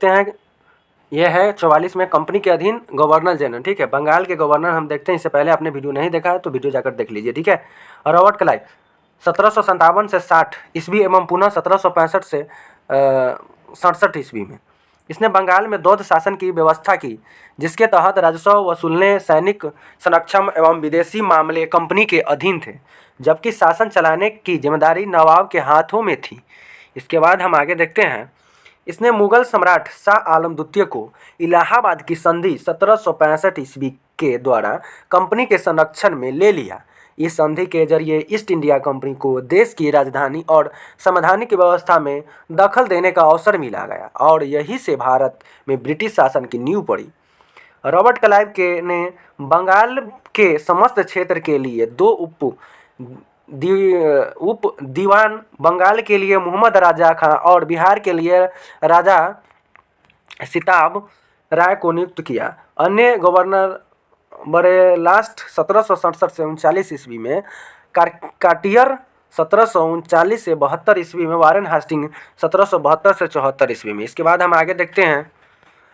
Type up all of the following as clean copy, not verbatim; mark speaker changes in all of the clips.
Speaker 1: देखते हैं, यह है 44 में कंपनी के अधीन गवर्नर जनरल। ठीक है, बंगाल के गवर्नर हम देखते हैं। इससे पहले आपने वीडियो नहीं देखा है तो वीडियो जाकर देख लीजिए। ठीक है, रॉबर्ट क्लाइव 1757 से 60 ईस्वी एवं पुनः 1765 से 67 ईस्वी में इसने बंगाल में द्वैध शासन की व्यवस्था की, जिसके तहत राजस्व वसूलने, सैनिक संरक्षण एवं विदेशी मामले कंपनी के अधीन थे, जबकि शासन चलाने की जिम्मेदारी नवाब के हाथों में थी। इसके बाद हम आगे देखते हैं, इसने मुगल सम्राट शाह आलम द्वितीय को इलाहाबाद की संधि 1765 ईस्वी के द्वारा कंपनी के संरक्षण में ले लिया। इस संधि के जरिए ईस्ट इंडिया कंपनी को देश की राजधानी और संवैधानिक व्यवस्था में दखल देने का अवसर मिला गया और यही से भारत में ब्रिटिश शासन की नींव पड़ी। रॉबर्ट क्लाइव के ने बंगाल के समस्त क्षेत्र के लिए दो उप दीवान, बंगाल के लिए मोहम्मद राजा खां और बिहार के लिए राजा सिताब राय को नियुक्त किया। अन्य गवर्नर बड़े लास्ट 1767 से 39 ईस्वी में कार्टियर, 1739 से 72 ईस्वी में वारेन हास्टिंग, 1772 से 74 ईस्वी में। इसके बाद हम आगे देखते हैं,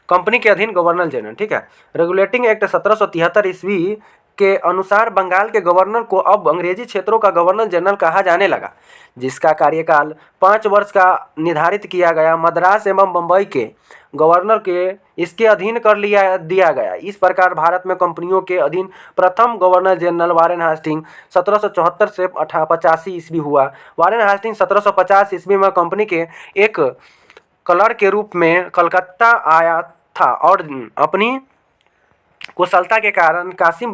Speaker 1: कंपनी के अधीन गवर्नर जनरल। ठीक है, रेगुलेटिंग एक्ट 1773 ईस्वी के अनुसार बंगाल के गवर्नर को अब अंग्रेजी क्षेत्रों का गवर्नर जनरल कहा जाने लगा, जिसका कार्यकाल 5 वर्ष का निर्धारित किया गया। मद्रास एवं बम्बई के गवर्नर के इसके अधीन कर दिया गया। इस प्रकार भारत में कंपनियों के अधीन प्रथम गवर्नर जनरल वारेन हास्टिंग 1774 से 85 ईस्वी हुआ। वारेन हास्टिंग 1750 ईस्वी में कंपनी के एक क्लर्क के रूप में कलकत्ता आया था और अपनी कुशलता के कारण कासिम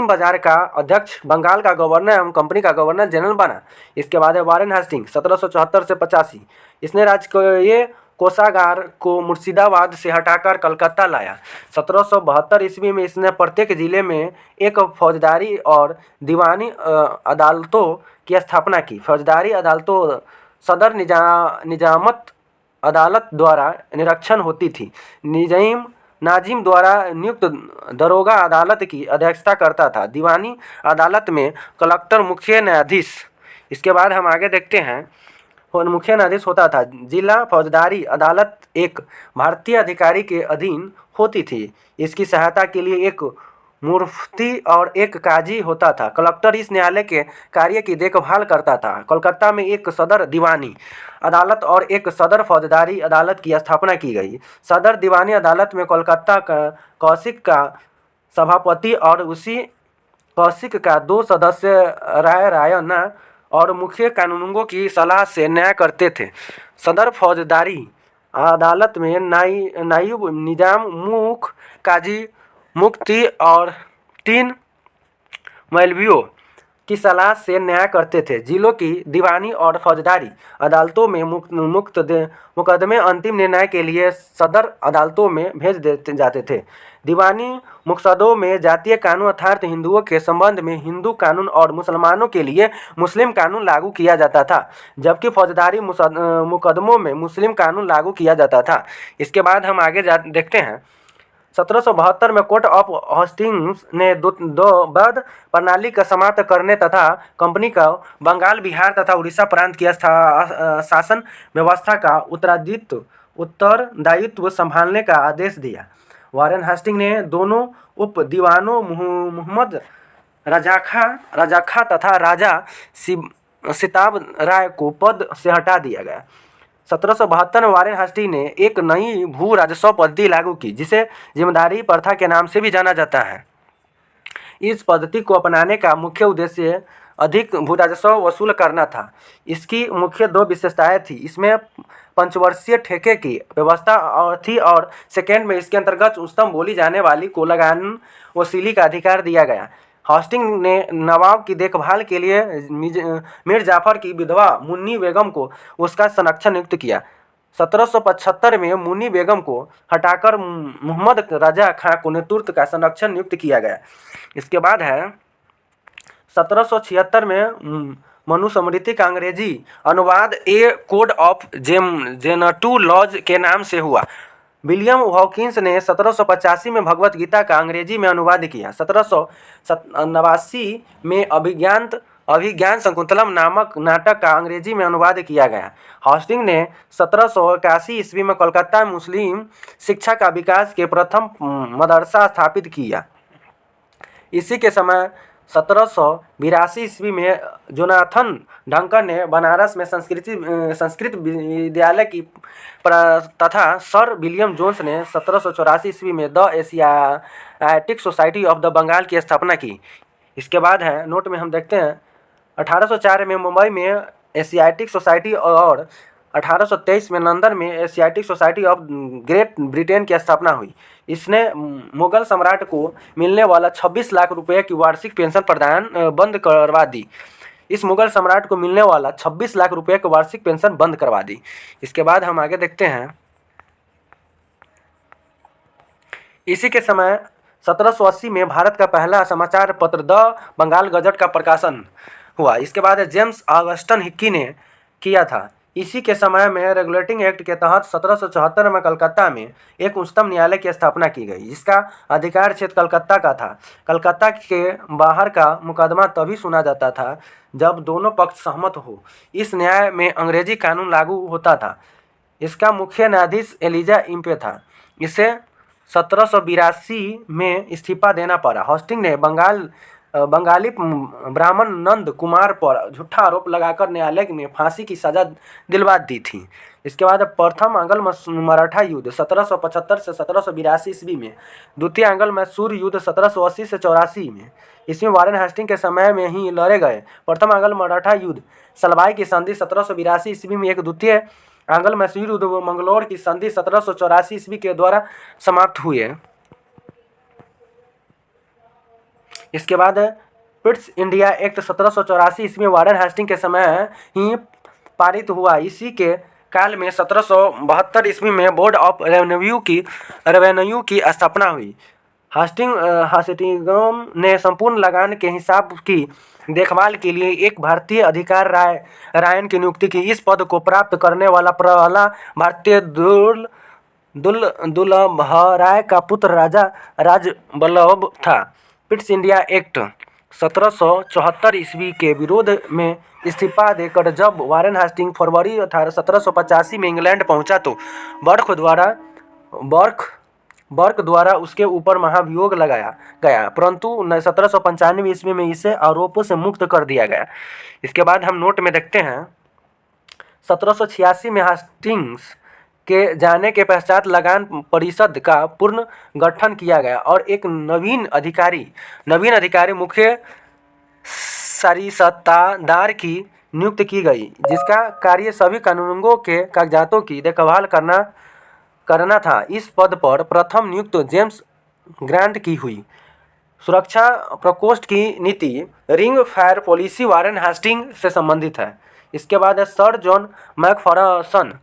Speaker 1: बाजार का अध्यक्ष, बंगाल का गवर्नर एवं कंपनी का गवर्नर जनरल बना। इसके बाद है वारेन हास्टिंग 1774 से 85। इसने राजकीय कोषागार को मुर्शिदाबाद से हटाकर कलकत्ता लाया। 1772 ईस्वी में इसने प्रत्येक जिले में एक फौजदारी और दीवानी अदालतों की स्थापना की। फौजदारी अदालतों सदर निजामत अदालत द्वारा निरीक्षण होती थी। नाजिम द्वारा नियुक्त दरोगा अदालत की अध्यक्षता करता था। दीवानी अदालत में कलेक्टर मुख्य न्यायाधीश। इसके बाद हम आगे देखते हैं, मुख्य न्यायाधीश होता था। जिला फौजदारी अदालत एक भारतीय अधिकारी के अधीन होती थी। इसकी सहायता के लिए एक मुफ्ती और एक काजी होता था। कलेक्टर इस न्यायालय के कार्य की देखभाल करता था। कोलकाता में एक सदर दीवानी अदालत और एक सदर फौजदारी अदालत की स्थापना की गई। सदर दीवानी अदालत में कोलकाता का कौशिक का सभापति और उसी कौशिक का 2 सदस्य रायना और मुख्य कानूनगों की सलाह से न्याय करते थे। सदर फौजदारी अदालत में नायब निजाम, मुख्य काजी, मुफ्ती और 3 मौलवियों की सलाह से न्याय करते थे। जिलों की दीवानी और फौजदारी अदालतों में मुकदमे अंतिम निर्णय के लिए सदर अदालतों में भेज देते जाते थे। दीवानी मुकदमों में जातीय कानून अर्थात हिंदुओं के संबंध में हिंदू कानून और मुसलमानों के लिए मुस्लिम कानून लागू किया जाता था, जबकि फौजदारी मुकदमों में मुस्लिम कानून लागू किया जाता था। इसके बाद हम आगे देखते हैं, 1772 में कोर्ट ऑफ हस्टिंग्स ने द्वैध प्रणाली का समाप्त करने तथा कंपनी का बंगाल, बिहार तथा उड़ीसा प्रांत की शासन व्यवस्था का उत्तरदायित्व संभालने का आदेश दिया। वारेन हास्टिंग ने दोनों उप दीवानों मोहम्मद राजा खां तथा राजा सिताब राय को पद से हटा दिया गया। 1772 में वारेन हास्टिंग ने एक नई भू राजस्व पद्धति लागू की, जिसे जिम्मेदारी प्रथा के नाम से भी जाना जाता है। इस पद्धति को अपनाने का मुख्य उद्देश्य अधिक भू राजस्व वसूल करना था। इसकी मुख्य 2 विशेषताएं थी। इसमें पंचवर्षीय ठेके की व्यवस्था थी और सेकेंड में इसके अंतर्गत उच्चतम बोली जाने वाली को लगान वसूली का अधिकार दिया गया। हास्टिंग ने नवाब की देखभाल के लिए मीर जाफर की विधवा मुन्नी बेगम को उसका संरक्षक नियुक्त किया। 1775 में मुन्नी बेगम को हटाकर मोहम्मद राजा खां को नेतृत्व का संरक्षक नियुक्त किया गया। इसके बाद है 1776 में मनुस्मृति का अंग्रेजी अनुवाद ए कोड ऑफ जेनेटू लॉज के नाम से हुआ। विलियम हॉकिंस ने 1785 में भगवत गीता का अंग्रेजी में अनुवाद किया। 1789 में अभिज्ञान शकुंतलम नामक नाटक का अंग्रेजी में अनुवाद किया गया। हॉस्टिंग ने 1781 ईस्वी में कोलकाता में मुस्लिम शिक्षा का विकास के प्रथम मदरसा स्थापित किया। इसी के समय 1782 ईस्वी में जोनाथन डंकन ने बनारस में संस्कृत विद्यालय की तथा सर विलियम जोन्स ने 1784 ईस्वी में the Asiatic Society of the Bengal की स्थापना की। इसके बाद है नोट में हम देखते हैं 1804 में मुंबई में एशियाटिक सोसाइटी और 1823 में लंदन में Asiatic Society of great Britain की स्थापना हुई। इसने मुगल सम्राट को मिलने वाला 26 लाख रुपए की वार्षिक पेंशन प्रदान बंद करवा दी। इस मुगल सम्राट को मिलने वाला 26 लाख रुपए की वार्षिक पेंशन बंद करवा दी। इसके बाद हम आगे देखते हैं। इसी के समय 1780 में भारत का पहला समाचार पत्र द बंगाल गजट का प्रकाशन हुआ। इसके बाद जेम्स ऑगस्टन हिक्की ने किया था। इसी के समय में रेगुलेटिंग एक्ट के तहत 1774 में कलकत्ता में एक उच्चतम न्यायालय की स्थापना की गई, जिसका अधिकार क्षेत्र कलकत्ता का था। कलकत्ता के बाहर का मुकदमा तभी सुना जाता था जब दोनों पक्ष सहमत हो। इस न्याय में अंग्रेजी कानून लागू होता था। इसका मुख्य न्यायाधीश एलिजा इम्पे था। इसे 1782 में इस्तीफा देना पड़ा। हॉस्टिंग ने बंगाली ब्राह्मण नंद कुमार पर झूठा आरोप लगाकर न्यायालय में फांसी की सजा दिलवा दी थी। इसके बाद प्रथम आंग्ल मराठा युद्ध 1775 से 1782 ईस्वी में, द्वितीय आंग्ल मैसूर युद्ध 1780 से 84 में। इसमें वारेन हेस्टिंग के समय में ही लड़े गए प्रथम आंग्ल मराठा युद्ध सलबाई की संधि 1782 ईस्वी में, एक द्वितीय आंग्ल मैसूर युद्ध मंगलोर की संधि 1784 ईस्वी के द्वारा समाप्त हुए। इसके बाद पिट्स इंडिया एक्ट 1784 ईस्वी में वारेन हेस्टिंग के समय ही पारित हुआ। इसी के काल में 1772 ईस्वी में बोर्ड ऑफ रेवेन्यू की स्थापना हुई। हास्टिंगम ने संपूर्ण लगान के हिसाब की देखभाल के लिए एक भारतीय अधिकार रायन की नियुक्ति की। इस पद को प्राप्त करने वाला पहला भारतीय दुर्लभ राय का पुत्र राजा राजबल्लभ था। पिट्स इंडिया एक्ट 1774 ईस्वी के विरोध में इस्तीफा देकर जब वारेन हेस्टिंग फरवरी 1785 में इंग्लैंड पहुंचा तो बर्क द्वारा उसके ऊपर महाभियोग लगाया गया, परंतु 1795 ईस्वी में इसे आरोपों से मुक्त कर दिया गया। इसके बाद हम नोट में देखते हैं 1786 में हेस्टिंग्स के जाने के पश्चात लगान परिषद का पुनः गठन किया गया और एक नवीन अधिकारी मुख्य सरिस्तादार की नियुक्ति की गई, जिसका कार्य सभी कानूनों के कागजातों की देखभाल करना था। इस पद पर प्रथम नियुक्त जेम्स ग्रांट की हुई। सुरक्षा प्रकोष्ठ की नीति ring fire policy Warren Hastings से संबंधित है। इसके बाद है सर जॉन मैकफर्सन।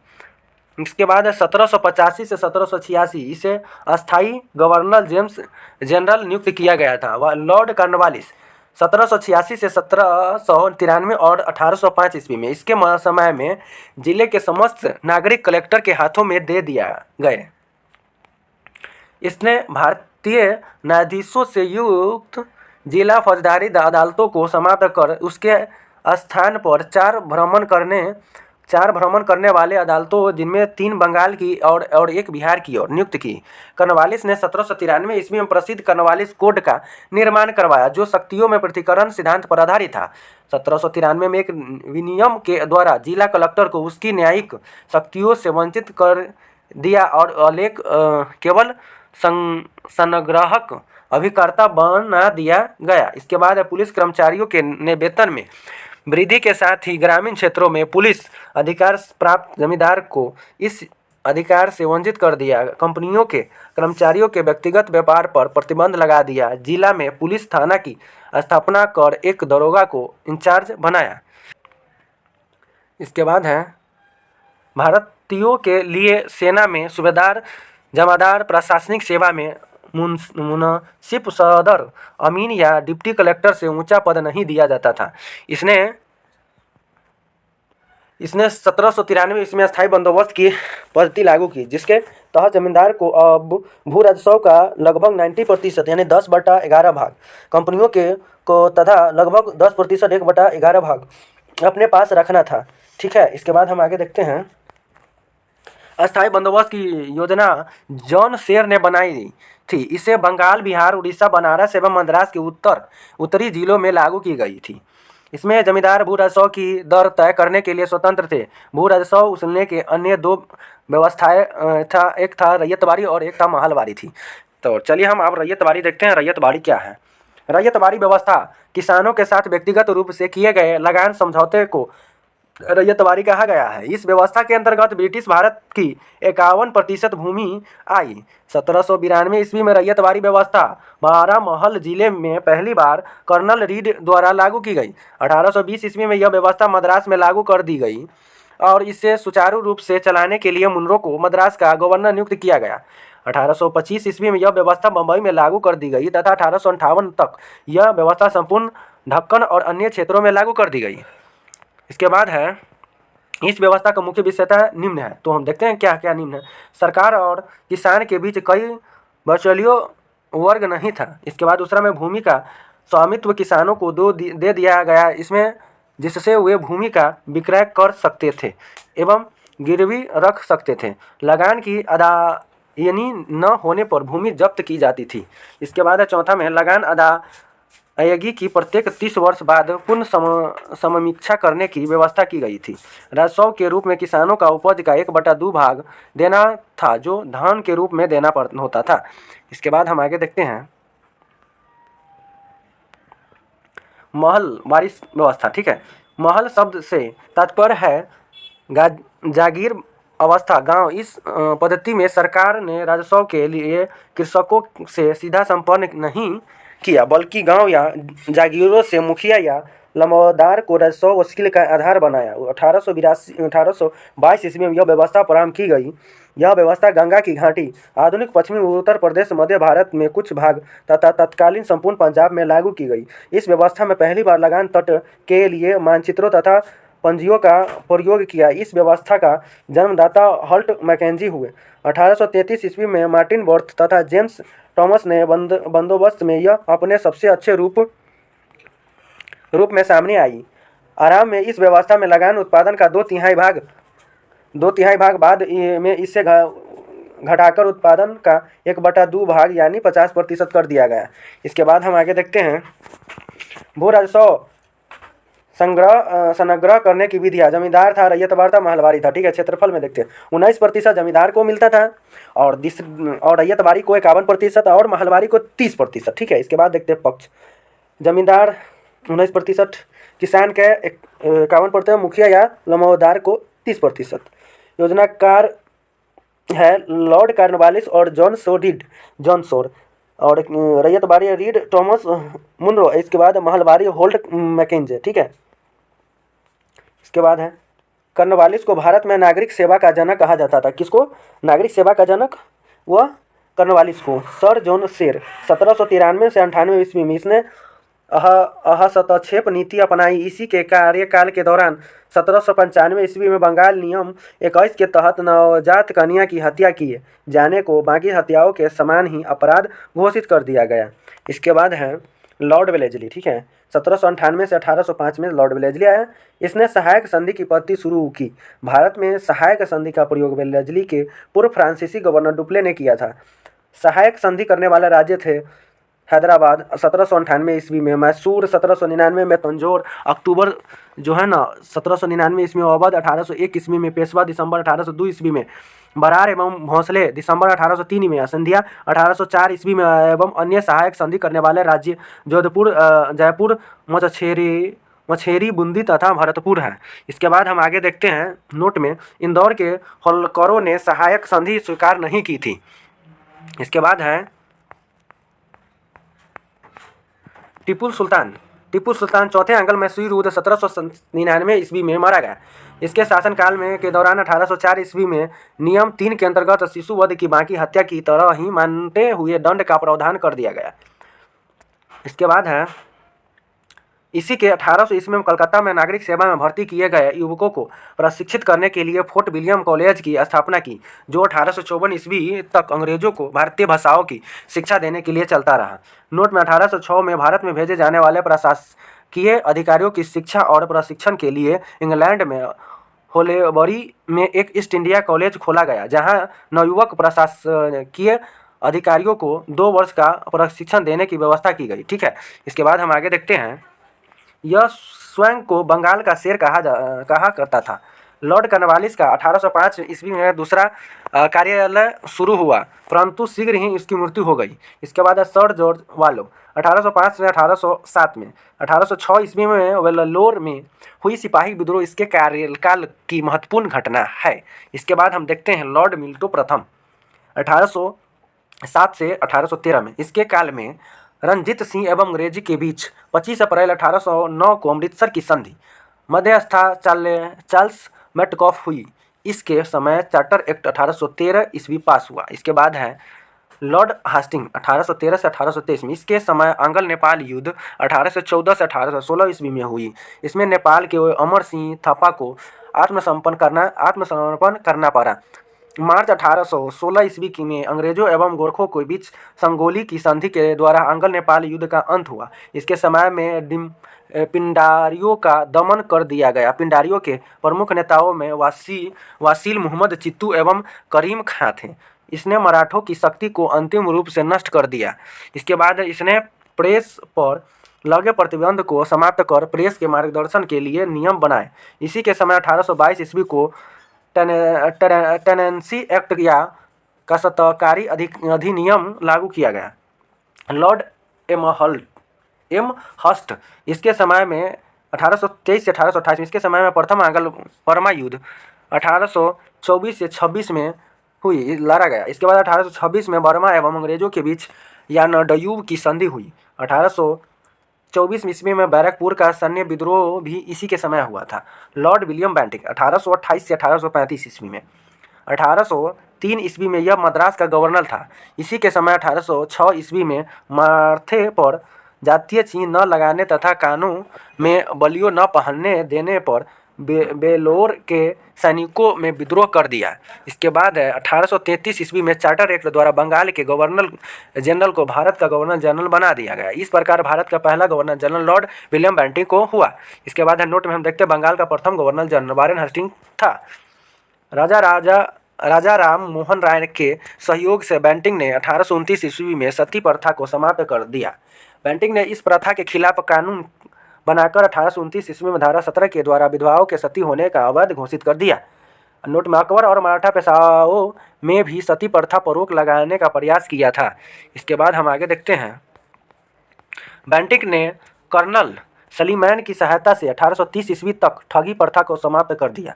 Speaker 1: इसके बाद 1785 से 1786 इसे अस्थाई गवर्नर जेम्स जनरल नियुक्त किया गया था। लॉर्ड कॉर्नवालिस 1786 से 1793 और 1805 ईस्वी में इसके समय में जिले के समस्त नागरिक कलेक्टर के हाथों में दे दिया गए। इसने भारतीय न्यायाधीशों से युक्त जिला फौजदारी अदालतों को समाप्त कर उसके स्थान पर चार भ्रमण करने वाले अदालतों, जिनमें 3 बंगाल की और 1 बिहार की ओर नियुक्त की। कॉर्नवालिस ने 1793 ईस्वी में प्रसिद्ध कॉर्नवालिस कोड का निर्माण करवाया, जो शक्तियों में पृथक्करण सिद्धांत पर आधारित था। 1793 में एक विनियम के द्वारा जिला कलेक्टर को उसकी न्यायिक शक्तियों से वंचित कर दिया और अलेख केवल संग्राहक अभिकर्ता बना दिया गया। इसके बाद पुलिस कर्मचारियों के वेतन में वृद्धि के साथ ही ग्रामीण क्षेत्रों में पुलिस अधिकार प्राप्त जमींदार को इस अधिकार से वंचित कर दिया। कंपनियों के कर्मचारियों के व्यक्तिगत व्यापार पर प्रतिबंध लगा दिया। जिला में पुलिस थाना की स्थापना कर एक दरोगा को इंचार्ज बनाया। इसके बाद है भारतीयों के लिए सेना में सूबेदार, जमादार, प्रशासनिक सेवा में मुंसिफ, सदर, अमीन या डिप्टी कलेक्टर से ऊंचा पद नहीं दिया जाता था। इसने 1793 ईस्वी में स्थायी बंदोबस्त की पद्धति लागू की, जिसके तहत जमींदार को अब भू राजस्व का लगभग 90% यानी 10/11 भाग कंपनियों के को तथा लगभग 10% 1/11 भाग अपने पास रखना था। ठीक है, इसके बाद हम आगे देखते हैं। अस्थायी बंदोबस्त की योजना जॉन शेर ने बनाई थी। इसे बंगाल, बिहार, उड़ीसा, बनारस एवं मद्रास के उत्तरी जिलों में लागू की गई थी। इसमें जमींदार भू राजस्व की दर तय करने के लिए स्वतंत्र थे। भू राजस्व वसूलने के अन्य दो व्यवस्थाएं था, एक था रैयतवारी और एक था महलवारी थी। तो चलिए हम अब रैयतवारी देखते हैं। रैयतवारी क्या है? रैयतवारी व्यवस्था किसानों के साथ व्यक्तिगत रूप से किए गए लगान समझौते को रैयतवारी कहा गया है। इस व्यवस्था के अंतर्गत ब्रिटिश भारत की 51% भूमि आई। 1792 ईस्वी में रैयतवारी व्यवस्था बारामहल जिले में पहली बार कर्नल रीड द्वारा लागू की गई। 1820 ईस्वी में यह व्यवस्था मद्रास में लागू कर दी गई और इसे सुचारू रूप से चलाने के लिए मुनरो को मद्रास का गवर्नर नियुक्त किया गया। 1825 ईस्वी में यह व्यवस्था बम्बई में लागू कर दी गई तथा 1858 तक यह व्यवस्था संपूर्ण ढक्कन और अन्य क्षेत्रों में लागू कर दी गई। इसके बाद है, इस व्यवस्था का मुख्य विशेषता निम्न है। तो हम देखते हैं क्या क्या निम्न है। सरकार और किसान के बीच कोई बिचौलिया वर्ग नहीं था। इसके बाद दूसरा में, भूमि का स्वामित्व किसानों को दे दिया गया, इसमें जिससे वे भूमि का विक्रय कर सकते थे एवं गिरवी रख सकते थे। लगान की अदायगी न होने पर भूमि जब्त की जाती थी। इसके बाद है चौथा में, लगान अदायगी की प्रत्येक 30 वर्ष बाद पुनः समीक्षा करने की व्यवस्था की गई थी। राजस्व के रूप में किसानों का उपज का 1/2 भाग देना था, जो धान के रूप में देना होता था। इसके बाद हम आगे देखते हैं महल वारिस व्यवस्था। ठीक है, महल शब्द से तात्पर्य है जागीर अवस्था गांव। इस पद्धति में सरकार ने राजस्व के लिए कृषकों से सीधा संपर्क नहीं किया, बल्कि गांव या जागीरों से मुखिया या लम्बोदार को राजस्व वसूली का आधार बनाया। 1822 ईस्वी में यह व्यवस्था प्रारंभ की गई। यह व्यवस्था गंगा की घाटी, आधुनिक पश्चिमी उत्तर प्रदेश, मध्य भारत में कुछ भाग तथा तत्कालीन संपूर्ण पंजाब में लागू की गई। इस व्यवस्था में पहली बार लगान तट के लिए मानचित्रों तथा पंजियों का प्रयोग किया। इस व्यवस्था का जन्मदाता हॉल्ट मैकेंजी हुए। 1833 ईस्वी में मार्टिन बर्थ तथा जेम्स टॉमस ने बंदोबस्त में यह अपने सबसे अच्छे रूप में सामने आई। आराम में इस व्यवस्था में लगान उत्पादन का 2/3 भाग बाद में इसे घटाकर उत्पादन का 1/2 भाग यानी 50% कर दिया गया। इसके बाद हम आगे देखते हैं भू राजस्व संग्रह करने की विधियाँ। जमींदार था, रैयतवार था, महलवारी था। ठीक है, क्षेत्रफल में देखते हैं 19% जमींदार को मिलता था और रैयतवारी को 51% और महलवारी को 30%। ठीक है, इसके बाद देखते हैं पक्ष। जमींदार 19%, किसान के 51%, मुखिया या लम्बोदार को 30%। योजनाकार है लॉर्ड कॉर्नवालिस और जॉन शोर और रैयतवारी रीड टॉमस मुनरो। इसके बाद महलवारी होल्ट मैकेंजे। ठीक है, इसके बाद है कॉर्नवालिस को भारत में नागरिक सेवा का जनक कहा जाता था। किसको नागरिक सेवा का जनक? वह कॉर्नवालिस को। सर जॉन शेर 1793 से 98 ईस्वी में इसने हस्तक्षेप नीति अपनाई। इसी के कार्यकाल के दौरान 1795 ईस्वी में बंगाल नियम 21 के तहत नवजात कन्या की हत्या किए जाने को बाकी हत्याओं के समान ही अपराध घोषित कर दिया गया। इसके बाद है लॉर्ड वेलेस्ली। ठीक है, 1798 से 1805 में लॉर्ड वेलेस्ली आया। इसने सहायक संधि की पद्धति शुरू की। भारत में सहायक संधि का प्रयोग वेलेस्ली के पूर्व फ्रांसीसी गवर्नर डुप्ले ने किया था। सहायक संधि करने वाले राज्य थे हैदराबाद 1798 ईस्वी में, मैसूर 1799 में, तंजौर अक्टूबर जो है ना 1799 ईस्वी में, अवध 1801 ईस्वी में, पेशवा दिसंबर 1802 ईस्वी में, बरार एवं भोंसले दिसंबर 1803 में, सिंधिया 1804 ईस्वी में एवं अन्य सहायक संधि करने वाले राज्य जोधपुर, जयपुर, मछेरी, बूंदी तथा भरतपुर है। इसके बाद हम आगे देखते हैं नोट में, इंदौर के होलकरों ने सहायक संधि स्वीकार नहीं की थी। इसके बाद है टीपू सुल्तान चौथे अंगल में सुई-रुद 1799 ईस्वी में मारा गया। इसके शासनकाल में के दौरान 1804 ईस्वी में नियम 3 के अंतर्गत शिशुवध की बाकी हत्या की तरह ही मानते हुए दंड का प्रावधान कर दिया गया। इसके बाद है इसी के 1800 ईस्वी में कलकत्ता में नागरिक सेवा में भर्ती किए गए युवकों को प्रशिक्षित करने के लिए फोर्ट विलियम कॉलेज की स्थापना की, जो 1854 ईस्वी तक अंग्रेजों को भारतीय भाषाओं की शिक्षा देने के लिए चलता रहा। नोट में 1806 में भारत में भेजे जाने वाले प्रशासकीय अधिकारियों की शिक्षा और प्रशिक्षण के लिए इंग्लैंड में होलेबरी में एक ईस्ट इंडिया कॉलेज खोला गया, जहां नवयुवक प्रशासकीय अधिकारियों को 2 वर्ष का प्रशिक्षण देने की व्यवस्था की गई। ठीक है, इसके बाद हम आगे देखते हैं। यह स्वयं को बंगाल का शेर कहा करता था। लॉर्ड कॉर्नवालिस का 1805 ईस्वी में दूसरा कार्यालय शुरू हुआ, परंतु शीघ्र ही इसकी मृत्यु हो गई। इसके बाद सर जॉर्ज वालो 1805 से 1807 में। 1806 ईस्वी में वेल्लोर में हुई सिपाही विद्रोह इसके कार्यकाल की महत्वपूर्ण घटना है। इसके बाद हम देखते हैं लॉर्ड मिल्टो प्रथम 1807 से 1813 में। इसके काल में रणजीत सिंह एवं अंग्रेजी के बीच 25 अप्रैल 1809 को अमृतसर की संधि मध्यस्थता चार्ल्स मेटकॉफ हुई। इसके समय चार्टर एक्ट 1813 ईस्वी पास हुआ। इसके बाद है लॉर्ड हास्टिंग 1813 से 1823 में। इसके समय आंग्ल नेपाल युद्ध 1814 से 1816 ईस्वी में हुई। इसमें नेपाल के अमर सिंह थापा को आत्मसमर्पण करना पड़ा। मार्च 1816 ईस्वी में अंग्रेजों एवं गोरखों के बीच संगोली की संधि के द्वारा आंग्ल नेपाल युद्ध का अंत हुआ। इसके समय में पिंडारियों का दमन कर दिया गया। पिंडारियों के प्रमुख नेताओं में वासील मुहम्मद चित्तू एवं करीम खां थे। इसने मराठों की शक्ति को अंतिम रूप से नष्ट कर दिया। इसके बाद इसने प्रेस पर लगे प्रतिबंध को समाप्त कर प्रेस के मार्गदर्शन के लिए नियम बनाए। इसी के समय 1822 ईस्वी को टेनेंसी एक्ट या काश्तकारी अधिनियम लागू किया गया। लॉर्ड एम हस्ट इसके समय में 1823 से 1828 में। इसके समय में प्रथम आंग्ल बर्मा युद्ध 1824 से 26 में लड़ा गया। इसके बाद 1826 में बर्मा एवं अंग्रेजों के बीच यानडयूब की संधि हुई। 1824 ईस्वी में बैरकपुर का सैन्य विद्रोह भी इसी के समय हुआ था। लॉर्ड विलियम बेंटिक 1828 से 1835 ईस्वी में। 1803 ईस्वी में यह मद्रास का गवर्नर था। इसी के समय 1806 ईस्वी में माथे पर जातीय चिन्ह न लगाने तथा कानों में बलियो न पहनने देने पर बेलोर के सैनिकों में विद्रोह कर दिया। इसके बाद 1833 ईस्वी में चार्टर एक्ट द्वारा बंगाल के गवर्नर जनरल को भारत का गवर्नर जनरल बना दिया गया। इस प्रकार भारत का पहला governor general Lord William Bentinck को हुआ। इसके बाद नोट में हम देखते हैं बंगाल का प्रथम गवर्नर जनरल वारेन हेस्टिंग्स था। राजा राम मोहन राय के सहयोग से बेंटिक ने 1829 ईस्वी में सती प्रथा को समाप्त कर दिया। बेंटिक ने इस प्रथा के खिलाफ कानून बनाकर 1829 ईस्वी में धारा 17 के द्वारा विधवाओं के सती होने का अवैध घोषित कर दिया। नोट में अकबर और मराठा पेशवाओं में भी सती प्रथा पर रोक लगाने का प्रयास किया था। इसके बाद हम आगे देखते हैं। बेंटिक ने कर्नल सलीमैन की सहायता से 1830 ईस्वी तक ठगी प्रथा को समाप्त कर दिया।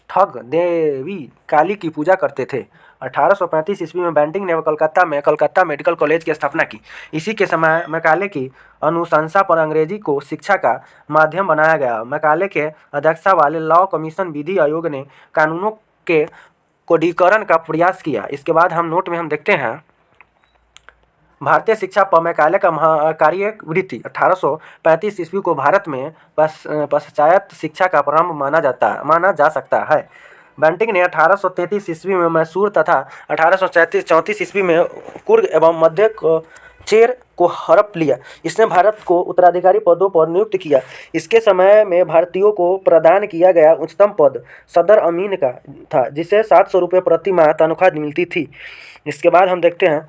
Speaker 1: ठग देवी काली की पूजा करते थे। 1835 ईस्वी में बेंटिक ने कलकत्ता मेडिकल कॉलेज की स्थापना की। इसी के समय मैकाले की अनुशंसा पर अंग्रेजी को शिक्षा का माध्यम बनाया गया। मैकाले के अध्यक्षता वाले लॉ कमीशन विधि आयोग ने कानूनों के कोडीकरण का प्रयास किया। इसके बाद हम नोट में हम देखते हैं भारतीय शिक्षा पर मैकाले का कार्यवृत्ति 1835 ईस्वी को भारत में पाश्चात्य शिक्षा का प्रारंभ माना जा सकता है। बेंटिक ने 1833 ईस्वी में मैसूर तथा 1834 ईस्वी में कुर्ग एवं मध्य चेर को हड़प लिया। इसने भारत को उत्तराधिकारी पदों पर नियुक्त किया। इसके समय में भारतीयों को प्रदान किया गया उच्चतम पद सदर अमीन का था, जिसे 700 रुपये प्रति माह तनख्वाह मिलती थी। इसके बाद हम देखते हैं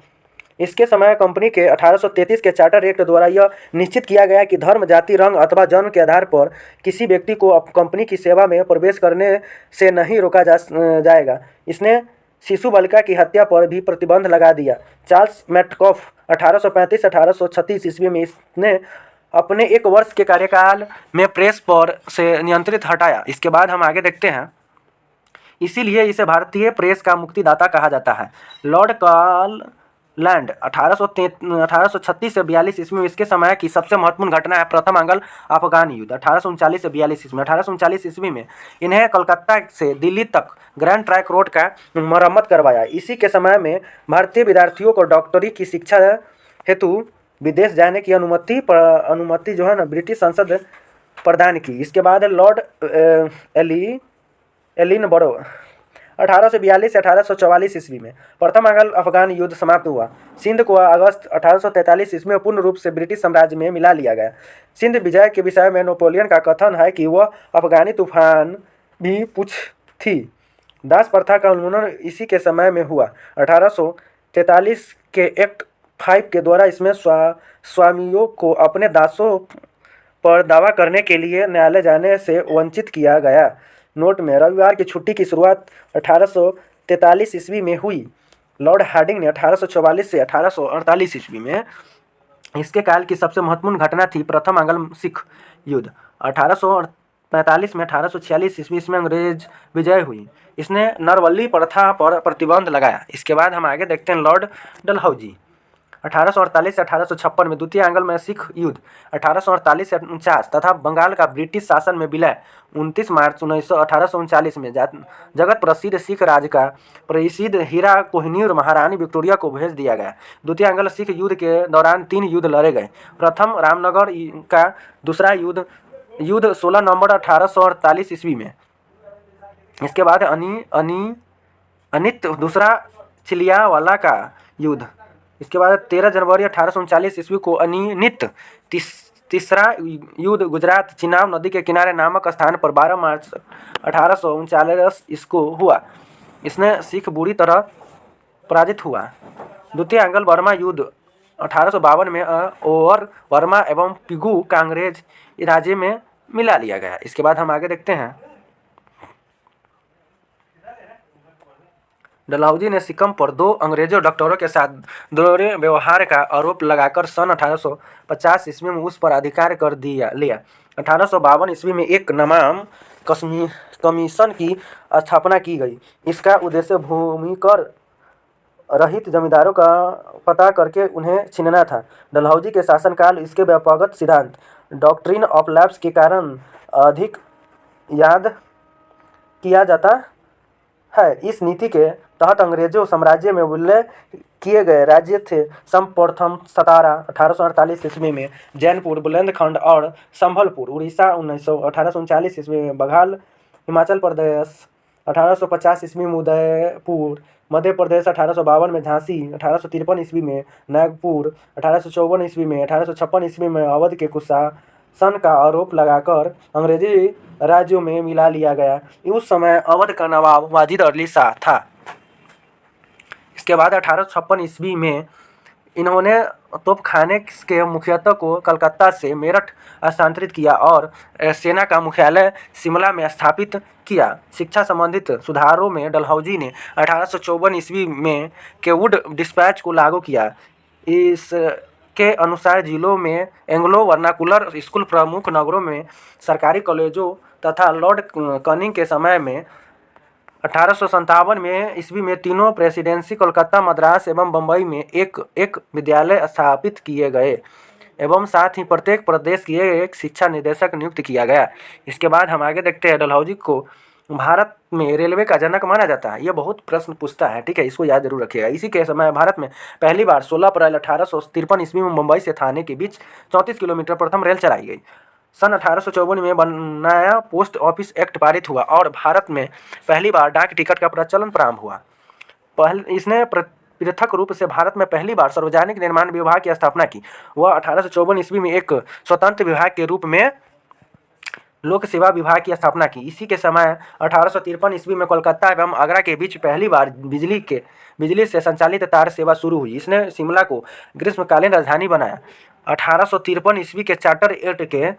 Speaker 1: इसके समय कंपनी के 1833 के चार्टर एक्ट द्वारा यह निश्चित किया गया कि धर्म, जाति, रंग अथवा जन्म के आधार पर किसी व्यक्ति को कंपनी की सेवा में प्रवेश करने से नहीं रोका जाएगा। इसने शिशु बालिका की हत्या पर भी प्रतिबंध लगा दिया। चार्ल्स मेटकॉफ 1835 से 1836 ईस्वी में इसने अपने 1 वर्ष के कार्यकाल में प्रेस पर से नियंत्रित हटाया। इसके बाद हम आगे देखते हैं। इसीलिए इसे भारतीय प्रेस का मुक्तिदाता कहा जाता है। लॉर्ड कार्ललैंड 1836 से 42 ईस्वी में इसके समय की सबसे महत्वपूर्ण घटना है प्रथम आंग्ल अफगान युद्ध 1839 से 42 ईस्वी में। 1839 ईस्वी में इन्हें कलकत्ता से दिल्ली तक ग्रैंड ट्रैंक रोड का मरम्मत करवाया। इसी के समय में भारतीय विद्यार्थियों को डॉक्टरी की शिक्षा हेतु विदेश जाने की अनुमति जो है ना ब्रिटिश संसद प्रदान की। इसके बाद लॉर्ड एलिन बरो 1842 से 1844 ईस्वी में प्रथम अंग्ल अफगान युद्ध समाप्त हुआ। सिंध को अगस्त 1843 ईस्वी में पूर्ण रूप से ब्रिटिश साम्राज्य में मिला लिया गया। सिंध विजय के विषय में नेपोलियन का कथन है कि वह अफगानी तूफान भी पूछ थी। दास प्रथा का उन्मूलन इसी के समय में हुआ। 1843 के एक्ट 5 के द्वारा इसमें स्वामियों को अपने दासों पर दावा करने के लिए न्यायालय जाने से वंचित किया गया। नोट में रविवार की छुट्टी की शुरुआत 1843 ईस्वी में हुई। लॉर्ड हार्डिंग ने 1844 से 1848 ईस्वी में इसके काल की सबसे महत्वपूर्ण घटना थी प्रथम आंग्ल सिख युद्ध। 1845 में 1846 ईस्वी में अंग्रेज विजय हुई। इसने नरवल्ली प्रथा पर प्रतिबंध लगाया। इसके बाद हम आगे देखते हैं लॉर्ड डलहौजी 1848 से 1856 में द्वितीय आंग्ल में सिख युद्ध 1848 से 49 तथा बंगाल का ब्रिटिश शासन में विलय 29 मार्च 1839 में जगत प्रसिद्ध सिख राज का प्रसिद्ध हीरा कोहिनूर महारानी विक्टोरिया को भेज दिया गया। द्वितीय आंग्ल सिख युद्ध के दौरान 3 युद्ध लड़े गए। प्रथम रामनगर का दूसरा युद्ध 16 नवंबर 1848 ईस्वी में। इसके बाद अनित दूसरा चिलियावाला का युद्ध। इसके बाद 13 जनवरी 1839 ईस्वी को अनिनित तीसरा युद्ध गुजरात चिनाब नदी के किनारे नामक स्थान पर 12 मार्च 1839 इसको हुआ। इसने सिख बुरी तरह पराजित हुआ। द्वितीय आंग्ल बर्मा युद्ध 1852 में ओवर वर्मा एवं पिगू का अंग्रेज राज्य में मिला लिया गया। इसके बाद हम आगे देखते हैं डलहौजी ने सिक्किम पर 2 अंग्रेजों डॉक्टरों के साथ दोहरे व्यवहार का आरोप लगाकर सन 1850 ईस्वी में उस पर अधिकार कर लिया। 1852 ईस्वी में एक नमाम कमीशन की स्थापना की गई। इसका उद्देश्य भूमिकर रहित जमींदारों का पता करके उन्हें छीनना था। डलहौजी के शासनकाल इसके व्यापक सिद्धांत डॉक्ट्रिन ऑफ लैप्स के कारण अधिक याद किया जाता है। इस नीति के तहत अंग्रेजों साम्राज्य में विलय किए गए राज्य थे प्रथम सतारा 1848 ईस्वी में, जैनपुर बुलंदखंड और संभलपुर उड़ीसा 1839 ईस्वी में, बघाल हिमाचल प्रदेश 1850 ईस्वी में, उदयपुर मध्य प्रदेश 1852 में, झांसी 1853 ईस्वी में, नागपुर 1854 ईस्वी में, 1856 ईस्वी में अवध के कुशासन का आरोप लगाकर अंग्रेजी राज्यों में मिला लिया गया। उस समय अवध का नवाब वाजिद अली शाह था। इसके बाद 1856 ईस्वी में इन्होंने तोपखाने के मुखियातों को कलकत्ता से मेरठ स्थानांतरित किया और सेना का मुख्यालय शिमला में स्थापित किया। शिक्षा संबंधित सुधारों में डलहौजी ने 1854 ईस्वी में केवुड डिस्पैच को लागू किया। इसके अनुसार जिलों में एंग्लो वर्नाकुलर स्कूल, प्रमुख नगरों में सरकारी कॉलेजों तथा लॉर्ड कनिंग के समय में 1857 में ईस्वी में तीनों प्रेसिडेंसी कोलकाता, मद्रास एवं बम्बई में एक एक विद्यालय स्थापित किए गए एवं साथ ही प्रत्येक प्रदेश की एक शिक्षा निदेशक नियुक्त किया गया। इसके बाद हम आगे देखते हैं डलहौजी को भारत में रेलवे का जनक माना जाता है। यह बहुत प्रश्न पूछता है, ठीक है, इसको याद जरूर रखिएगा। इसी के समय भारत में पहली बार 16 अप्रैल 1853 ईस्वी में मुंबई से थाने के बीच 34 किलोमीटर प्रथम रेल चलाई गई। सन 1854 में बनाया पोस्ट ऑफिस एक्ट पारित हुआ और भारत में पहली बार डाक टिकट का प्रचलन प्रारंभ हुआ। इसने पृथक रूप से भारत में पहली बार सार्वजनिक निर्माण विभाग की स्थापना की। वह 1854 ईस्वी में एक स्वतंत्र विभाग के रूप में लोक सेवा विभाग की स्थापना की। इसी के समय 1853 ईस्वी में कोलकाता एवं आगरा के बीच पहली बार बिजली से संचालित तार सेवा शुरू हुई। इसने शिमला को ग्रीष्मकालीन राजधानी बनाया। 1853 ईस्वी के चार्टर एक्ट के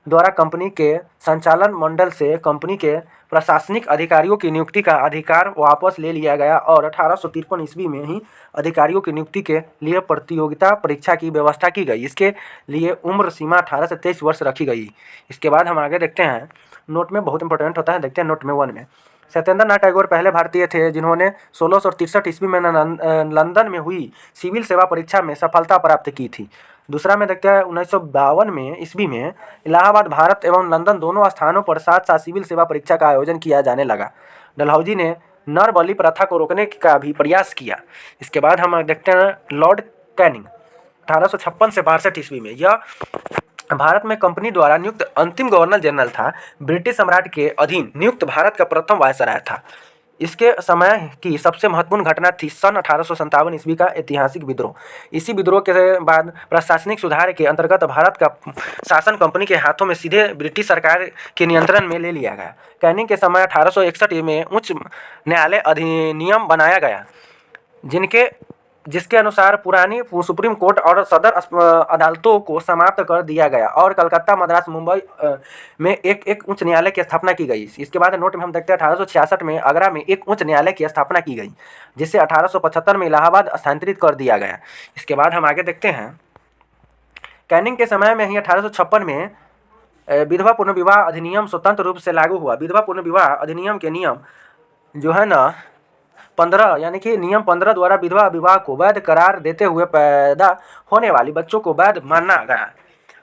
Speaker 1: द्वारा कंपनी के संचालन मंडल से कंपनी के प्रशासनिक अधिकारियों की नियुक्ति का अधिकार वापस ले लिया गया और 1853 ईस्वी में ही अधिकारियों की नियुक्ति के लिए प्रतियोगिता परीक्षा की व्यवस्था की गई। इसके लिए उम्र सीमा 18 से 23 वर्ष रखी गई। इसके बाद हम आगे देखते हैं, नोट में बहुत इंपॉर्टेंट होता है, देखते हैं नोट में 1 में। सत्येंद्र नाथ टैगोर पहले भारतीय थे जिन्होंने 1663 ईस्वी में लंदन में हुई सिविल सेवा परीक्षा में सफलता प्राप्त की थी। दूसरा में देखते हैं 1952 में ईस्वी में इलाहाबाद, भारत एवं लंदन दोनों स्थानों पर साथ साथ सिविल सेवा परीक्षा का आयोजन किया जाने लगा। डलहौजी ने नर बलि प्रथा को रोकने का भी प्रयास किया। इसके बाद हम देखते हैं लॉर्ड कैनिंग 1856 से 62 ईस्वी में। यह भारत में कंपनी द्वारा नियुक्त अंतिम गवर्नर जनरल था। ब्रिटिश सम्राट के अधीन नियुक्त भारत का प्रथम वायसराय था। इसके समय की सबसे महत्वपूर्ण घटना थी सन 1857 ईस्वी का ऐतिहासिक विद्रोह। इसी विद्रोह के बाद प्रशासनिक सुधार के अंतर्गत भारत का शासन कंपनी के हाथों में सीधे ब्रिटिश सरकार के नियंत्रण में ले लिया गया। कैनिंग के समय 1861 में उच्च न्यायालय अधिनियम बनाया गया जिसके अनुसार पुरानी सुप्रीम कोर्ट और सदर अदालतों को समाप्त कर दिया गया और कलकत्ता, मद्रास, मुंबई में एक उच्च न्यायालय की स्थापना की गई। इसके बाद नोट में हम देखते हैं 1866 में आगरा में एक उच्च न्यायालय की स्थापना की गई, जिसे 1875 में इलाहाबाद स्थानांतरित कर दिया गया। इसके बाद हम आगे देखते हैं कैनिंग के समय में ही 1856 में विधवा पुनर्विवाह अधिनियम स्वतंत्र रूप से लागू हुआ। विधवा पुनर्विवाह अधिनियम के नियम जो है ना 15 यानी कि नियम 15 द्वारा विधवा विवाह को वैध करार देते हुए पैदा होने वाली बच्चों को वैध माना गया।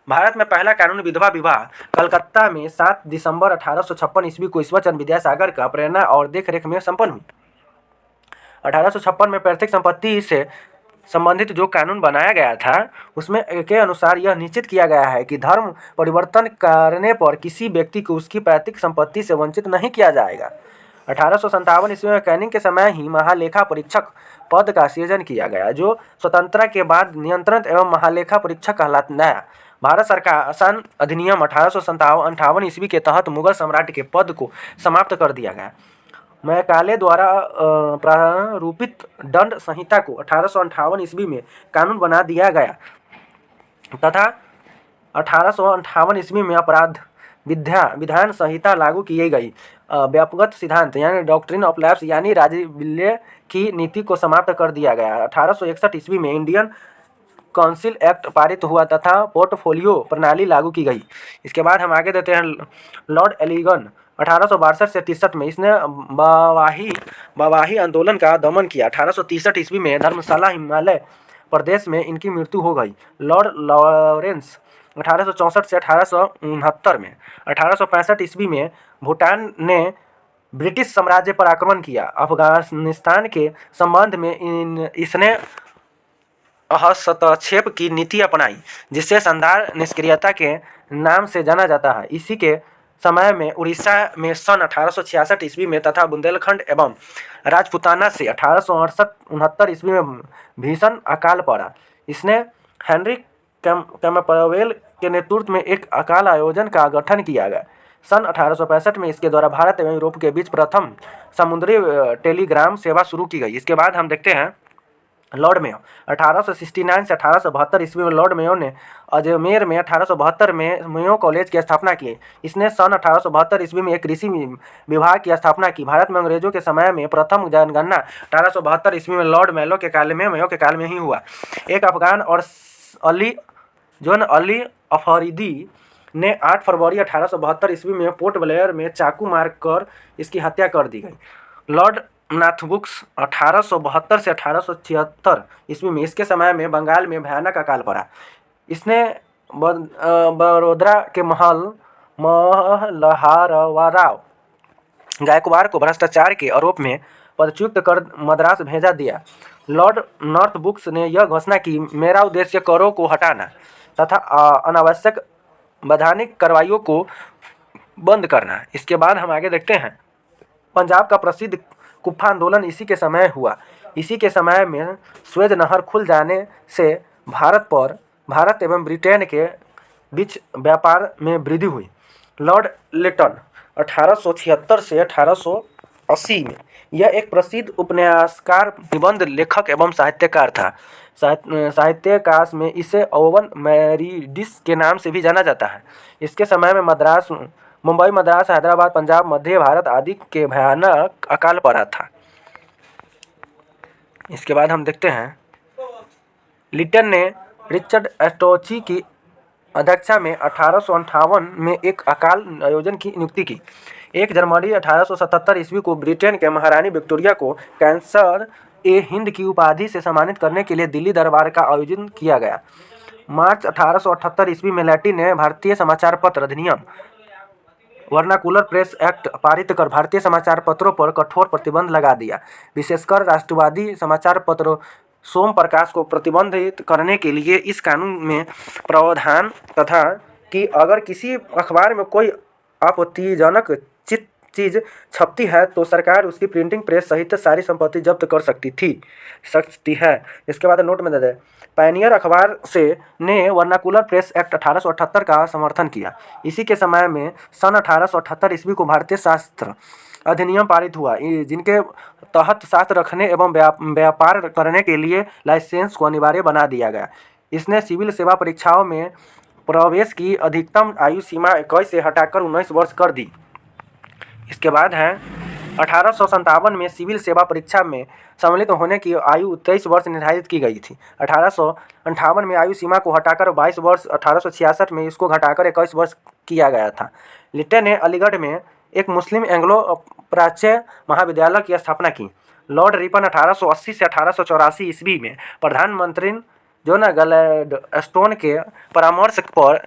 Speaker 1: भारत में पहला कानूनी विधवा विवाह कलकत्ता में 7 दिसंबर 1856 ईस्वी को ईश्वरचंद्र विद्यासागर का प्रेरणा और देखरेख में संपन्न हुई। 1856 में पैतृक संपत्ति से संबंधित जो कानून बनाया गया था उसमें के अनुसार यह निश्चित किया गया है कि धर्म परिवर्तन करने पर किसी व्यक्ति को उसकी पैतृक संपत्ति से वंचित नहीं किया जाएगा। 1857 ईस्वी में कैनिंग के समय ही महालेखा परीक्षक पद का सृजन किया गया, जो स्वतंत्रता के बाद नियंत्रण एवं महालेखा परीक्षक कहलाता। भारत सरकार शासन अधिनियम 1858 ईस्वी के तहत मुगल सम्राट के पद को समाप्त कर दिया गया। मैकाले द्वारा प्रारूपित दंड संहिता को 1858 ईस्वी में कानून बना दिया गया तथा 1858 ईस्वी में अपराध विधान संहिता लागू की गई। व्यापकगत सिद्धांत यानी डॉक्ट्रिन ऑफ लैप्स यानी राजविल्य की नीति को समाप्त कर दिया गया। 1861 ईस्वी में इंडियन काउंसिल एक्ट पारित हुआ तथा पोर्टफोलियो प्रणाली लागू की गई। इसके बाद हम आगे देते हैं लॉर्ड एलिगन 1862 से 63 में इसने बवाही आंदोलन का दमन किया। 1863 ईस्वी में धर्मशाला हिमालय प्रदेश में इनकी मृत्यु हो गई। लॉर्ड लॉरेंस 1864 से 1869 में। 1865 ईस्वी में भूटान ने ब्रिटिश साम्राज्य पर आक्रमण किया। अफगानिस्तान के संबंध में इसने हस्तक्षेप की नीति अपनाई, जिसे शानदार निष्क्रियता के नाम से जाना जाता है। इसी के समय में उड़ीसा में सन 1866 ईस्वी में तथा बुंदेलखंड एवं राजपूताना से 1868-69 ईस्वी में भीषण अकाल पड़ा। इसने हेनरी कैम्पबेल के नेतृत्व में एक अकाल आयोजन का गठन किया गया। सन 1865 में इसके द्वारा भारत एवं यूरोप के बीच प्रथम समुद्री टेलीग्राम सेवा शुरू की गई। इसके बाद हम देखते हैं लॉर्ड मेयो 1869 से 1872 ईस्वी में लॉर्ड मेयो ने अजमेर में 1872 में मेयो कॉलेज की स्थापना की। इसने सन 1872 ईस्वी में एक कृषि विभाग की स्थापना की। भारत में अंग्रेजों के समय में प्रथम जनगणना 1872 ईस्वी में लॉर्ड मेयो के काल में ही हुआ। एक अफगान और अली अफरीदी ने 8 फरवरी 1872 ईस्वी में पोर्ट ब्लेयर में चाकू मारकर इसकी हत्या कर दी गई। लॉर्ड नाथबुक्स 1872 से 1876 ईस्वी में इसके समय में बंगाल में भयानक अकाल पड़ा। इसने बड़ौदा के महलहारवाराव गायकवाड़ को भ्रष्टाचार के आरोप में पदच्युत कर मद्रास भेजा दिया। लॉर्ड नॉर्थबुक्स ने यह घोषणा की, मेरा उद्देश्य करों को हटाना तथा अनावश्यक वैधानिक कार्रवाइयों को बंद करना। इसके बाद हम आगे देखते हैं पंजाब का प्रसिद्ध कुप्पा आंदोलन इसी के समय हुआ। इसी के समय में स्वेज नहर खुल जाने से भारत एवं ब्रिटेन के बीच व्यापार में वृद्धि हुई। लॉर्ड लिटन 1876 से 1880 में यह एक प्रसिद्ध उपन्यासकार, निबंध लेखक एवं साहित्यकार था। साहित्यकाश में इसे ओवन मैरिडिस के नाम से भी जाना जाता है। इसके समय में मुंबई, मद्रास, हैदराबाद, पंजाब, मध्य भारत आदि के भयानक अकाल पड़ा था। इसके बाद हम देखते हैं लिटन ने रिचर्ड स्टोची की अध्यक्षता में 1858 में एक अकाल आयोजन की नियुक्ति की। 1 जनवरी 1877 ईस्वी को ब्रिटेन के महारानी विक्टोरिया को कैंसर ए हिंद की उपाधि से सम्मानित करने के लिए दिल्ली दरबार का आयोजन किया गया। मार्च 1878 ईस्वी में लैटिन ने भारतीय समाचार पत्र अधिनियम वर्नाकुलर प्रेस एक्ट पारित कर भारतीय समाचार पत्रों पर कठोर प्रतिबंध लगा दिया। विशेषकर राष्ट्रवादी समाचार पत्रों सोम प्रकाश को प्रतिबंधित करने के लिए इस कानून में प्रावधान तथा कि अगर किसी अखबार में कोई आपत्तिजनक चीज़ छपती है तो सरकार उसकी प्रिंटिंग प्रेस सहित सारी संपत्ति जब्त कर सकती है। इसके बाद नोट में दे दें, पायनियर अखबार से ने वर्नाकुलर प्रेस एक्ट 1878 का समर्थन किया। इसी के समय में सन 1878 ईस्वी को भारतीय शास्त्र अधिनियम पारित हुआ, जिनके तहत शास्त्र रखने एवं व्यापार करने के लिए लाइसेंस को अनिवार्य बना दिया गया। इसने सिविल सेवा परीक्षाओं में प्रवेश की अधिकतम आयु सीमा 21 से हटाकर 19 वर्ष कर दी। इसके बाद है 1857 में सिविल सेवा परीक्षा में सम्मिलित होने की आयु 23 वर्ष निर्धारित की गई थी। 1858 में आयु सीमा को हटाकर 22 वर्ष, 1866 में इसको घटाकर 21 वर्ष किया गया था। लिट्टे ने अलीगढ़ में एक मुस्लिम एंग्लो प्राच्य महाविद्यालय की स्थापना की। लॉर्ड रिपन 1880 से 1884 ईस्वी में प्रधानमंत्री जॉन ग्लैडस्टोन के परामर्श पर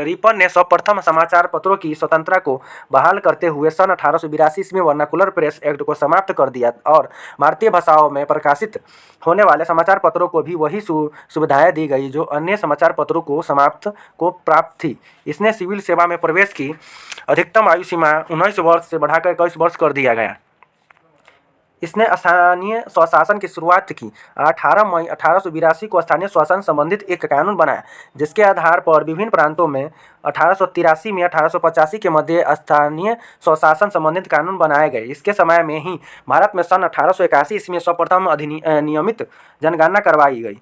Speaker 1: रिपन ने सर्वप्रथम समाचार पत्रों की स्वतंत्रता को बहाल करते हुए सन 1882 ईस्वी में वर्नाकुलर प्रेस एक्ट को समाप्त कर दिया और भारतीय भाषाओं में प्रकाशित होने वाले समाचार पत्रों को भी वही सुविधाएं दी गई जो अन्य समाचार पत्रों को प्राप्त थी। इसने सिविल सेवा में प्रवेश की अधिकतम आयु सीमा 19 वर्ष से बढ़ाकर 21 वर्ष कर दिया गया। इसने स्थानीय स्वशासन की शुरुआत की। 18 मई 1882 को स्थानीय स्वशासन संबंधित एक कानून बनाया, जिसके आधार पर विभिन्न प्रांतों में 1883 में 1885 के मध्य स्थानीय स्वशासन संबंधित कानून बनाए गए। इसके समय में ही भारत में सन 1881 ईस्वी में सर्वप्रथम नियमित जनगणना करवाई गई।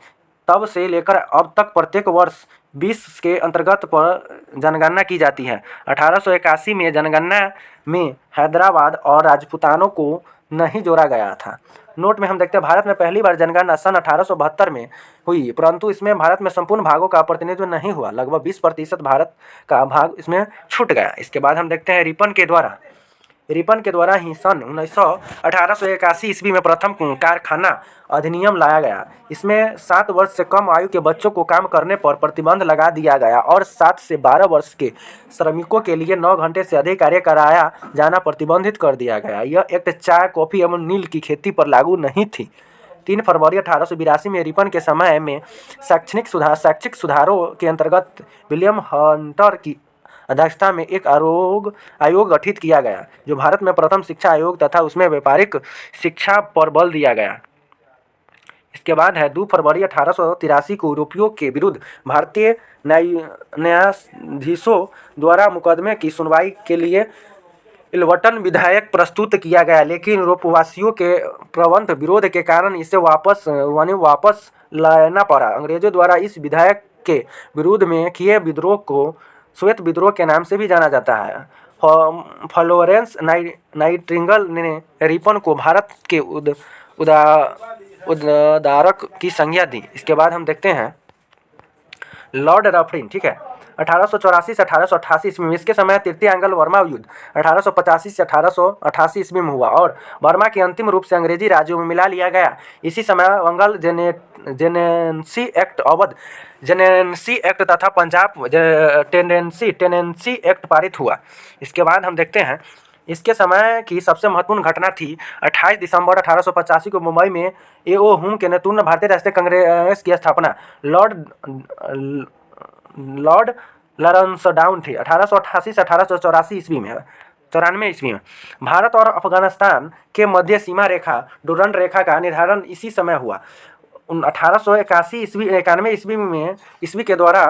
Speaker 1: तब से लेकर अब तक प्रत्येक वर्ष 20 के अंतर्गत पर जनगणना की जाती है। 1881 में जनगणना में हैदराबाद और राजपूतानों को नहीं जोड़ा गया था। नोट में हम देखते हैं भारत में पहली बार जनगणना सन 1872 में हुई, परंतु इसमें भारत में संपूर्ण भागों का प्रतिनिधित्व नहीं हुआ। लगभग 20% भारत का भाग इसमें छूट गया। इसके बाद हम देखते हैं रिपन के द्वारा ही सन 1881 ईस्वी में प्रथम कारखाना अधिनियम लाया गया। इसमें 7 वर्ष से कम आयु के बच्चों को काम करने पर प्रतिबंध लगा दिया गया और 7 से 12 वर्ष के श्रमिकों के लिए 9 घंटे से अधिक कार्य कराया जाना प्रतिबंधित कर दिया गया। यह एक्ट चाय, कॉफी एवं नील की खेती पर लागू नहीं थी। 3 फरवरी 1882 में रिपन के समय में शैक्षिक सुधारों के अंतर्गत विलियम हंटर की अध्यक्षता में एक आयोग गठित किया गया, जो भारत में प्रथम शिक्षा आयोग तथा उसमें व्यापारिक शिक्षा पर बल दिया गया। इसके बाद है 2 फरवरी 1883 को यूरोपियों के विरुद्ध भारतीय न्यायाधीशों द्वारा मुकदमे की सुनवाई के लिए इल्वर्टन विधेयक प्रस्तुत किया गया, लेकिन यूरोपवासियों के प्रबल विरोध के कारण इसे वापस लाना पड़ा। अंग्रेजों द्वारा इस विधेयक के विरोध में किए विद्रोह को श्वेत विद्रोह के नाम से भी जाना जाता है। फ्लोरेंस नाइटिंगेल ने रिपन को भारत के उद्धारक की संज्ञा दी। इसके बाद हम देखते हैं लॉर्ड रफरिन, ठीक है, 1884 से 1888 ईस्वी में। इसके समय तृतीय एंग्लो वर्मा युद्ध 1885 से 1888 ईस्वी में हुआ और बर्मा की अंतिम रूप से अंग्रेजी राज्यों में मिला लिया गया। इसी समय बंगाल जेनेंसी एक्ट तथा पंजाब टेनेंसी एक्ट पारित हुआ। इसके बाद हम देखते हैं इसके समय की सबसे महत्वपूर्ण घटना थी 28 दिसंबर 1885 को मुंबई में ए.ओ. हुम के नेतृत्व में भारतीय राष्ट्रीय कांग्रेस की स्थापना लॉर्ड लॉरेंसडाउन थी। 1888 से 1894 ईस्वी में 94 ईस्वी में भारत और अफगानिस्तान के मध्य सीमा रेखा डुरंड रेखा का निर्धारण इसी समय हुआ। 1891 ईस्वी के द्वारा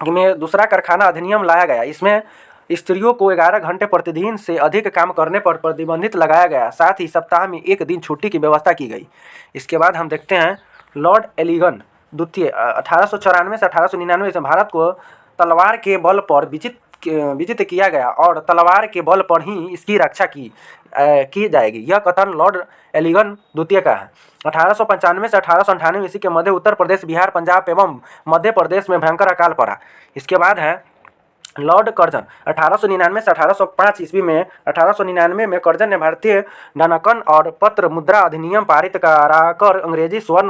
Speaker 1: में दूसरा कारखाना अधिनियम लाया गया। इसमें स्त्रियों को 11 घंटे प्रतिदिन से अधिक काम करने पर प्रतिबंधित लगाया गया। साथ ही सप्ताह में 1 दिन छुट्टी की व्यवस्था की गई। इसके बाद हम देखते हैं लॉर्ड एलिगन द्वितीय 1894 से 1899 से भारत को तलवार के बल पर विजित किया गया और तलवार के बल पर ही इसकी रक्षा की जाएगी। यह कथन लॉर्ड एलिगन द्वितीय का है। 1895 से 1898 ईस्वी के मध्य उत्तर प्रदेश, बिहार, पंजाब एवं मध्य प्रदेश में भयंकर अकाल पड़ा। इसके बाद है लॉर्ड कर्जन 1899 से 1805 ईस्वी में। 1899 में कर्जन ने भारतीय डाकन और पत्र मुद्रा अधिनियम पारित कराकर अंग्रेजी स्वर्ण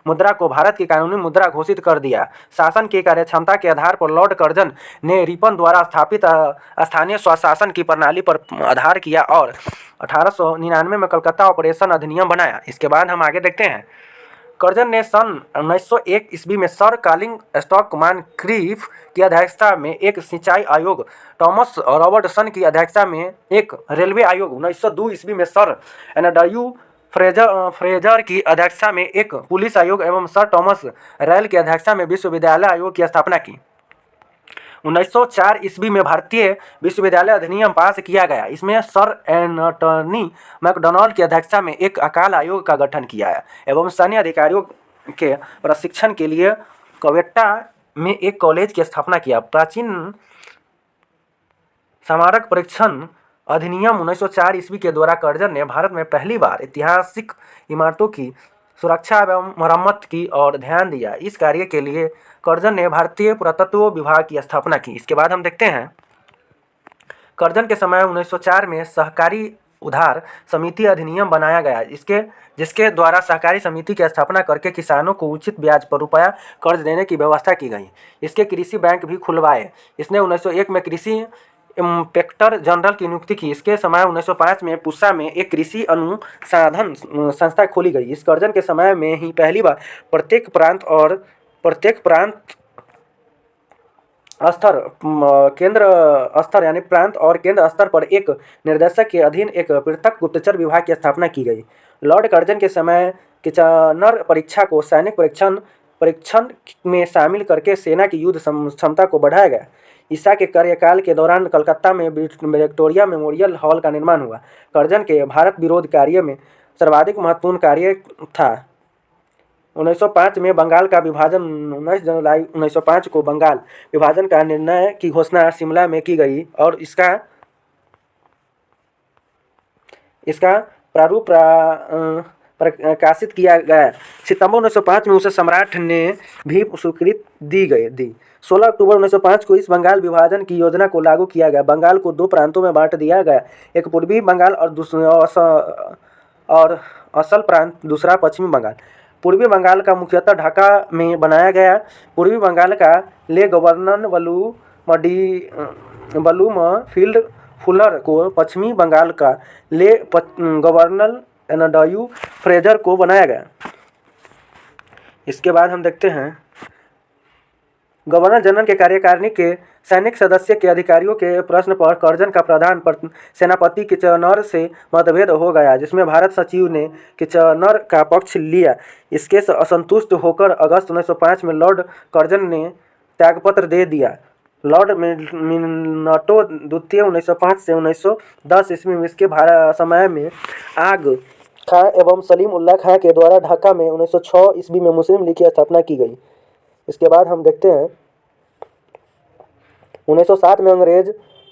Speaker 1: मुद्रा को भारत की कानूनी मुद्रा घोषित कर दिया। शासन की कार्यक्षमता के आधार पर लॉर्ड कर्जन ने रिपन द्वारा स्थापित स्थानीय स्वशासन की प्रणाली पर आधार किया और 1899 में कलकत्ता ऑपरेशन अधिनियम बनाया। इसके बाद हम आगे देखते हैं कर्जन ने सन 1901 ईस्वी में सर कॉलिंग स्टॉक मानक्रीफ की अध्यक्षता में एक सिंचाई आयोग, थॉमस रॉबर्टसन की अध्यक्षता में एक रेलवे आयोग, 1902 ईस्वी में सर एनडब्ल्यू फ्रेजर की अध्यक्षता में एक पुलिस आयोग एवं सर टॉमस रैल की अध्यक्षता में विश्वविद्यालय आयोग की स्थापना की। 1904 ईस्वी में भारतीय विश्वविद्यालय अधिनियम पास किया गया। इसमें सर एंटनी मैकडॉनल्ड की अध्यक्षता में एक अकाल आयोग का गठन किया है एवं सैन्य अधिकारियों के प्रशिक्षण के लिए क्वेटा में एक कॉलेज की स्थापना किया। प्राचीन स्मारक परीक्षण अधिनियम 1904 ईस्वी के द्वारा कर्जन ने भारत में पहली बार ऐतिहासिक इमारतों की सुरक्षा एवं मरम्मत की ओर ध्यान दिया। इस कार्य के लिए कर्जन ने भारतीय पुरातत्व विभाग की स्थापना की। इसके बाद हम देखते हैं कर्जन के समय 1904 में सहकारी उधार समिति अधिनियम बनाया गया, जिसके द्वारा सहकारी समिति की स्थापना करके किसानों को उचित ब्याज पर रुपया कर्ज देने की व्यवस्था की गई। इसके कृषि बैंक भी खुलवाए। इसने 1901 में कृषि इंस्पेक्टर जनरल की नियुक्ति की। इसके समय 1905 में पूसा में एक कृषि अनुसंधान संस्था खोली गई। इस कर्जन के समय में ही पहली बार प्रत्येक प्रांत स्तर केंद्र स्तर यानी प्रांत और केंद्र स्तर पर एक निर्देशक के अधीन एक पृथक गुप्तचर विभाग की स्थापना की गई। लॉर्ड कर्जन के समय किचनर परीक्षा को सैनिक परीक्षण में शामिल करके सेना की युद्ध क्षमता को बढ़ाया गया। ईसा के कार्यकाल के दौरान कलकत्ता में विक्टोरिया मेमोरियल हॉल का निर्माण हुआ। कर्जन के भारत विरोध कार्य में सर्वाधिक महत्वपूर्ण कार्य था। 1905 में बंगाल का विभाजन 19 जुलाई 1905 को बंगाल विभाजन का निर्णय की घोषणा शिमला में की गई और इसका प्रारूप प्रकाशित किया गया। सितंबर 1905 में उसे सम्राट ने भी स्वीकृति दी। 16 अक्टूबर 1905 को इस बंगाल विभाजन की योजना को लागू किया गया। बंगाल को दो प्रांतों में बांट दिया गया, एक पूर्वी बंगाल और असल प्रांत दूसरा पश्चिमी बंगाल। पूर्वी बंगाल का मुख्यतः ढाका में बनाया गया। पूर्वी बंगाल का ले गवर्नर वलूम फील्ड फुलर को, पश्चिमी बंगाल का ले गवर्नर एनडब्ल्यू फ्रेजर को बनाया गया। इसके बाद हम देखते हैं गवर्नर जनरल के कार्यकारिणी के सैनिक सदस्य के अधिकारियों के प्रश्न पर कर्जन का प्रधान सेनापति किचनर से मतभेद हो गया, जिसमें भारत सचिव ने किचनर का पक्ष लिया। इसके असंतुष्ट होकर अगस्त 1905 में लॉर्ड कर्जन ने त्यागपत्र दे दिया। लॉर्ड मिन्टो द्वितीय 1905 से 1910 ईस्वी में इसके समय में आग खां एवं सलीम उल्लाह खां के द्वारा ढाका में 1906 ईस्वी में मुस्लिम लीग की स्थापना की गई। इसके बाद हम देखते हैं 1907 में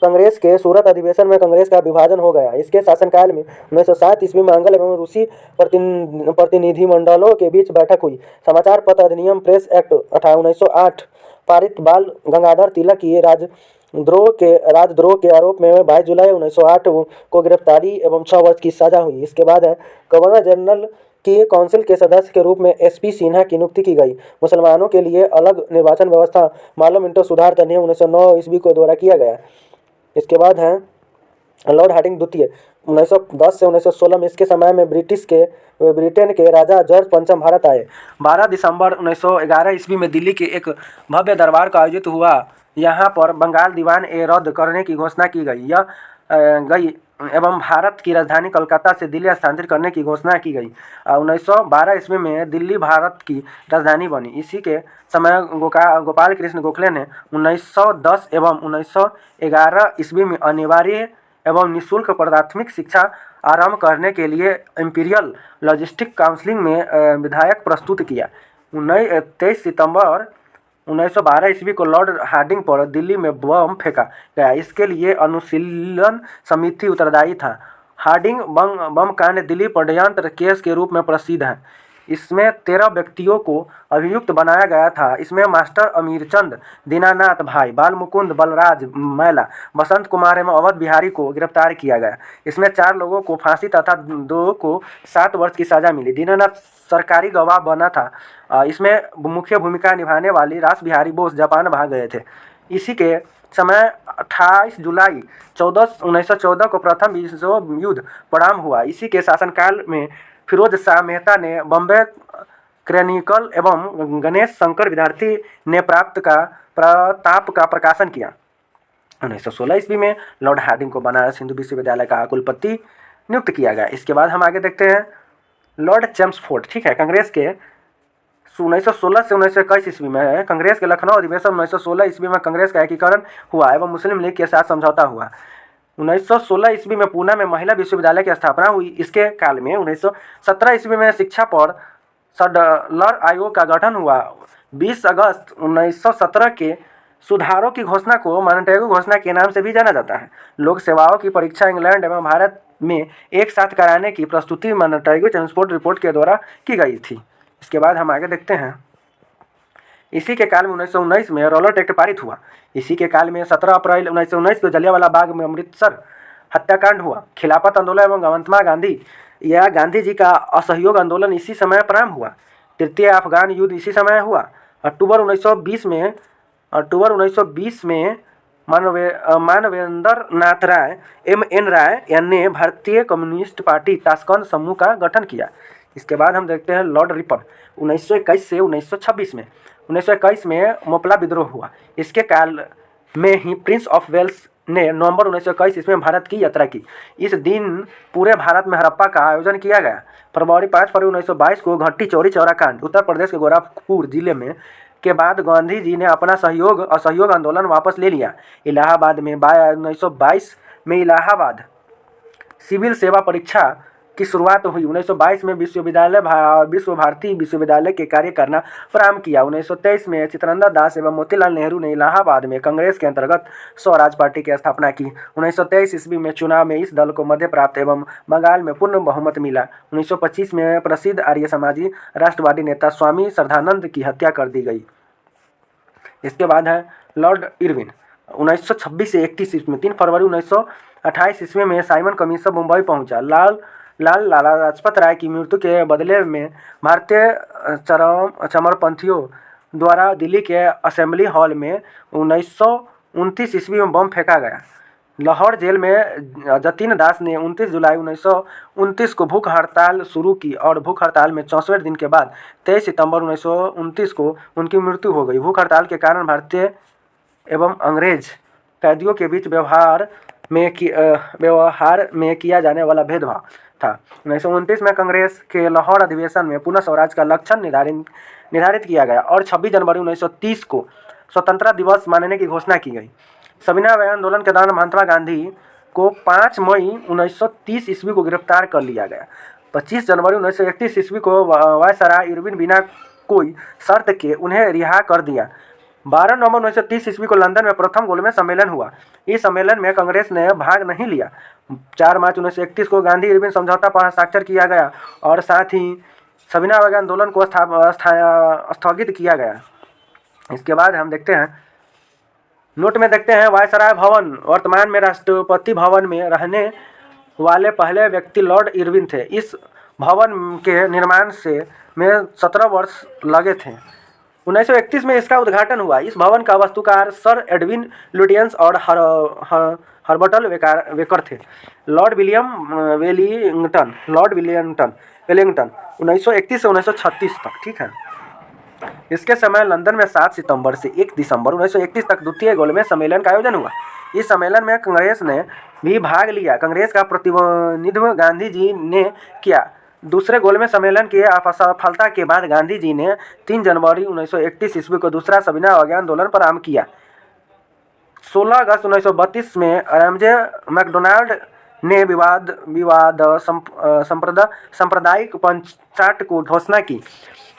Speaker 1: कांग्रेस के सूरत अधिवेशन में कांग्रेस का विभाजन हो गया। इसके शासनकाल में 1907 ईस्वी में आंग्ल एवं रूसी प्रतिनिधिमंडलों के बीच बैठक हुई। समाचार पत्र अधिनियम प्रेस एक्ट 1908 पारित। बाल गंगाधर तिलक की राजद्रोह के आरोप में 22 जुलाई 1908 को गिरफ्तारी एवं 6 वर्ष की सजा हुई। इसके बाद गवर्नर जनरल की काउंसिल के सदस्य के रूप में एसपी सिन्हा की नियुक्ति की गई। मुसलमानों के लिए अलग निर्वाचन व्यवस्था मालो मिंटो सुधार अधिनियम 1909 ईस्वी को द्वारा किया गया। इसके बाद है लॉर्ड हार्डिंग द्वितीय 1910 से 1916 में। इसके समय में ब्रिटेन के राजा जॉर्ज पंचम भारत आए। 12 दिसंबर 1911 ईस्वी में दिल्ली के एक भव्य दरबार का आयोजित हुआ। यहाँ पर बंगाल दीवान रद्द करने की घोषणा की गई एवं भारत की राजधानी कोलकाता से दिल्ली स्थानांतरित करने की घोषणा की गई। 1912 ईस्वी में दिल्ली भारत की राजधानी बनी। इसी के समय गोपाल कृष्ण गोखले ने 1910 एवं 1911 ईस्वी में अनिवार्य एवं निःशुल्क प्राथमिक शिक्षा आरंभ करने के लिए इंपीरियल लॉजिस्टिक काउंसिल में विधेयक प्रस्तुत किया। 23 सितंबर 1912 ईस्वी को लॉर्ड हार्डिंग पर दिल्ली में बम फेंका गया। इसके लिए अनुशीलन समिति उत्तरदायी था। हार्डिंग बम कांड दिल्ली षड्यंत्र केस के रूप में प्रसिद्ध है। इसमें 13 व्यक्तियों को अभियुक्त बनाया गया था। इसमें मास्टर अमीरचंद, दीनानाथ भाई, बालमुकुंद, बलराज मैला, बसंत कुमार एवं अवध बिहारी को गिरफ्तार किया गया। इसमें 4 लोगों को फांसी तथा 2 को 7 वर्ष की सजा मिली। दीनानाथ सरकारी गवाह बना था। इसमें मुख्य भूमिका निभाने वाली रास बिहारी बोस जापान भाग गए थे। इसी के समय 28 जुलाई 1914 को प्रथम विश्व युद्ध प्रारंभ हुआ। इसी के शासनकाल में फिरोज शाह मेहता ने बॉम्बे क्रैनिकल एवं गणेश शंकर विद्यार्थी ने प्रताप का प्रकाशन किया। 1916 ईस्वी में लॉर्ड हार्डिंग को बनारस हिंदू विश्वविद्यालय का कुलपति नियुक्त किया गया। इसके बाद हम आगे देखते हैं लॉर्ड चेम्सफोर्ड, ठीक है, कांग्रेस के 1916 से 1921 ईस्वी में कांग्रेस के लखनऊ अधिवेशन 1916 ईस्वी में कांग्रेस का एकीकरण हुआ एवं मुस्लिम लीग के साथ समझौता हुआ। 1916 ईस्वी में पूना में महिला विश्वविद्यालय की स्थापना हुई। इसके काल में 1917 ईस्वी में शिक्षा पर सडलर आयोग का गठन हुआ। 20 अगस्त 1917 के सुधारों की घोषणा को मॉन्टेगू घोषणा के नाम से भी जाना जाता है। लोक सेवाओं की परीक्षा इंग्लैंड एवं भारत में एक साथ कराने की प्रस्तुति मॉन्टेगू चेम्सफोर्ड रिपोर्ट के द्वारा की गई थी। इसके बाद हम आगे देखते हैं इसी के काल में 1919 में रॉलेट एक्ट पारित हुआ। इसी के काल में 17 अप्रैल 1919 को जलियांवाला बाग में अमृतसर हत्याकांड हुआ। खिलाफत आंदोलन एवं महात्मा गांधी या गांधी जी का असहयोग आंदोलन इसी समय प्रारंभ हुआ। तृतीय अफगान युद्ध इसी समय हुआ। अक्टूबर 1920 में मानवेंद्र नाथ राय MN राय ने भारतीय कम्युनिस्ट पार्टी ताशकंद समूह का गठन किया। इसके बाद हम देखते हैं लॉर्ड रिपन 1921 से 1926 में 1921 में मोपला विद्रोह हुआ। इसके काल में ही प्रिंस ऑफ वेल्स ने नवंबर 1921 ईस्वी में भारत की यात्रा की। इस दिन पूरे भारत में हड़प्पा का आयोजन किया गया। फरवरी 5 फरवरी 1922 को घट्टी चौरी चौरा कांड उत्तर प्रदेश के गोरखपुर जिले में के बाद गांधी जी ने अपना असहयोग आंदोलन वापस ले लिया। इलाहाबाद में 1922 में इलाहाबाद सिविल सेवा परीक्षा की शुरुआत हुई। 1922 में विश्व भारती विश्वविद्यालय के कार्य करना प्रारंभ किया। 1923 में चित्तरंजन दास एवं मोतीलाल नेहरू ने इलाहाबाद में कांग्रेस के अंतर्गत स्वराज पार्टी की स्थापना की। 1923 ईस्वी में चुनाव में इस दल को मध्य प्राप्त एवं बंगाल में पूर्ण बहुमत मिला। 1925 में प्रसिद्ध आर्य समाजी राष्ट्रवादी नेता स्वामी श्रद्धानंद की हत्या कर दी गई। इसके बाद है लॉर्ड इरविन 1926 से 31 ईस्वी में 3 फरवरी 1928 ईस्वी में साइमन कमीशन मुंबई पहुंचा। लाला लाजपत राय की मृत्यु के बदले में भारतीय चरमपंथियों द्वारा दिल्ली के असेंबली हॉल में 1929 ईस्वी में बम फेंका गया। लाहौर जेल में जतीन दास ने 29 जुलाई 1929 को भूख हड़ताल शुरू की और भूख हड़ताल में 64 दिन के बाद 23 सितंबर 1929 को उनकी मृत्यु हो गई। भूख हड़ताल के कारण भारतीय एवं अंग्रेज कैदियों के बीच व्यवहार में किया जाने वाला भेदभाव था। 1929 में कांग्रेस के लाहौर अधिवेशन में पुनः स्वराज का लक्ष्य निर्धारित किया गया और 26 जनवरी 1930 को स्वतंत्रता दिवस मानने की घोषणा की गई। सविनय आंदोलन के दौरान महात्मा गांधी को 5 मई 1930 ईस्वी को गिरफ्तार कर लिया गया। 25 जनवरी 1931 ईस्वी को वायसराय इरविन बिना कोई शर्त के उन्हें रिहा कर दिया। 12 नवंबर 1930 ईस्वी को लंदन में प्रथम गोलमेज सम्मेलन हुआ। इस सम्मेलन में कांग्रेस ने भाग नहीं लिया। 4 मार्च 1931 को गांधी इरविन समझौता पर हस्ताक्षर किया गया और साथ ही सविनय आंदोलन को स्थगित किया गया। इसके बाद हम देखते हैं नोट में देखते हैं वायसराय भवन वर्तमान में राष्ट्रपति भवन में रहने वाले पहले व्यक्ति लॉर्ड इरविन थे। इस भवन के निर्माण में 17 वर्ष लगे थे। 1931 में इसका उद्घाटन हुआ। इस भवन का वास्तुकार सर एडविन लुटियंस और हर्बर्ट वेकर थे। लॉर्ड वेलिंगटन 1931 से 1936 तक, ठीक है। इसके समय लंदन में 7 सितंबर से 1 दिसंबर 1931 तक द्वितीय गोलमेज सम्मेलन का आयोजन हुआ। इस सम्मेलन में कांग्रेस ने भी भाग लिया। कांग्रेस का प्रतिनिधित्व गांधी जी ने किया। दूसरे गोलमेज सम्मेलन की असफलता के बाद गांधी जी ने 3 जनवरी 1931 ईस्वी को दूसरा सविनय आंदोलन प्रारंभ किया। 16 अगस्त 1932 में रैमजे मैकडोनाल्ड ने सांप्रदायिक पंचायत को घोषणा की।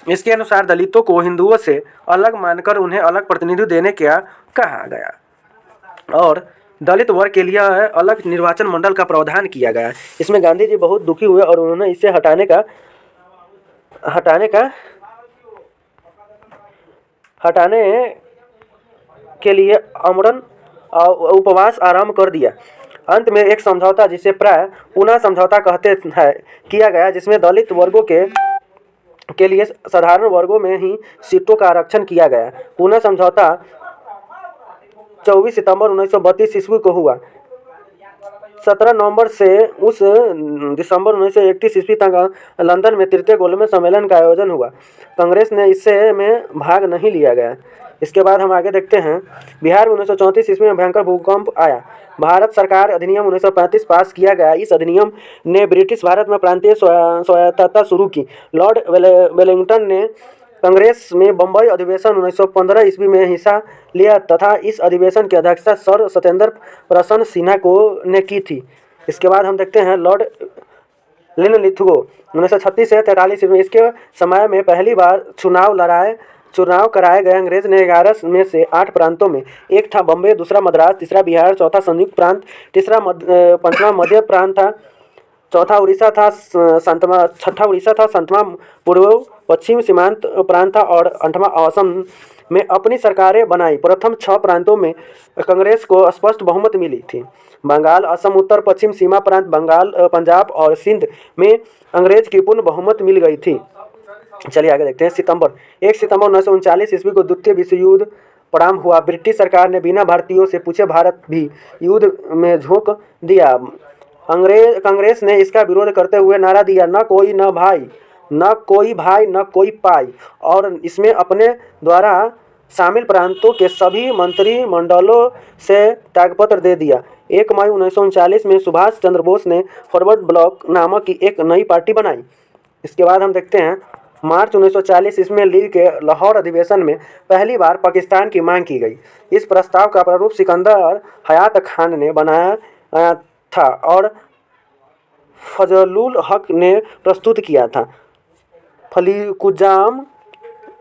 Speaker 1: इसके अनुसार दलितों को हिंदुओं से अलग मानकर उन्हें अलग प्रतिनिधित्व देने का कहा गया और दलित वर्ग के लिए अलग निर्वाचन मंडल का प्रावधान किया गया। इसमें गांधी जी बहुत दुखी हुए और उन्होंने इसे हटाने के लिए आमरण उपवास आरंभ कर दिया। अंत में एक समझौता, जिसे प्राय पुनः समझौता कहते हैं, किया गया, जिसमें दलित वर्गों के लिए साधारण वर्गों में ही सीटों का आरक्षण किया गया। पुनः समझौता 24 सितंबर 1932 ईस्वी को हुआ। 17 नवंबर से उस दिसंबर 1931 ईस्वी तक लंदन में तृतीय गोलमेज सम्मेलन का आयोजन हुआ। कांग्रेस ने इससे में भाग नहीं लिया गया। इसके बाद हम आगे देखते हैं। बिहार में 1934 ईस्वी में भयंकर भूकंप आया। भारत सरकार अधिनियम 1935 पास किया गया। इस अधिनियम ने ब्रिटिश भारत में प्रांतीय स्वायत्तता शुरू की। लॉर्ड वेलिंगटन ने कांग्रेस में बम्बई अधिवेशन 1915 ईस्वी में हिस्सा लिया तथा इस अधिवेशन की अध्यक्षता सर सत्येंद्र प्रसन्न सिन्हा को ने की थी। इसके बाद हम देखते हैं लॉर्ड लिनलिथगो 1936 से 43 ईस्वी। इसके समय में पहली बार चुनाव कराए गए। अंग्रेज ने 11 में से 8 प्रांतों में, एक था बम्बई, दूसरा मद्रास, तीसरा बिहार, चौथा संयुक्त प्रांत, पंचमा मध्य प्रांत था, चौथा उड़ीसा था, छठा उड़ीसा था, सातवां पूर्व पश्चिम सीमांत प्रांत था और 8वां असम में अपनी सरकारें बनाई। प्रथम 6 प्रांतों में कांग्रेस को स्पष्ट बहुमत मिली थी। बंगाल, असम, उत्तर पश्चिम सीमा प्रांत, पंजाब और सिंध में अंग्रेज की पूर्ण बहुमत मिल गई थी। चलिए आगे देखते हैं। 1 सितंबर 1939 ईस्वी को द्वितीय विश्व युद्ध प्रारंभ हुआ। ब्रिटिश सरकार ने बिना भारतीयों से पूछे भारत भी युद्ध में झोंक दिया। कांग्रेस ने इसका विरोध करते हुए नारा दिया, न कोई भाई न कोई पाई, और इसमें अपने द्वारा शामिल प्रांतों के सभी मंत्रिमंडलों से त्यागपत्र दे दिया। 1 मई 1939 में सुभाष चंद्र बोस ने फॉरवर्ड ब्लॉक नामक की एक नई पार्टी बनाई। इसके बाद हम देखते हैं मार्च 1940 ईस्वी लीग के लाहौर अधिवेशन में पहली बार पाकिस्तान की मांग की गई। इस प्रस्ताव का प्रारूप सिकंदर हयात खान ने बनाया था और फजलुल हक ने प्रस्तुत किया था। फलीकुज्जाम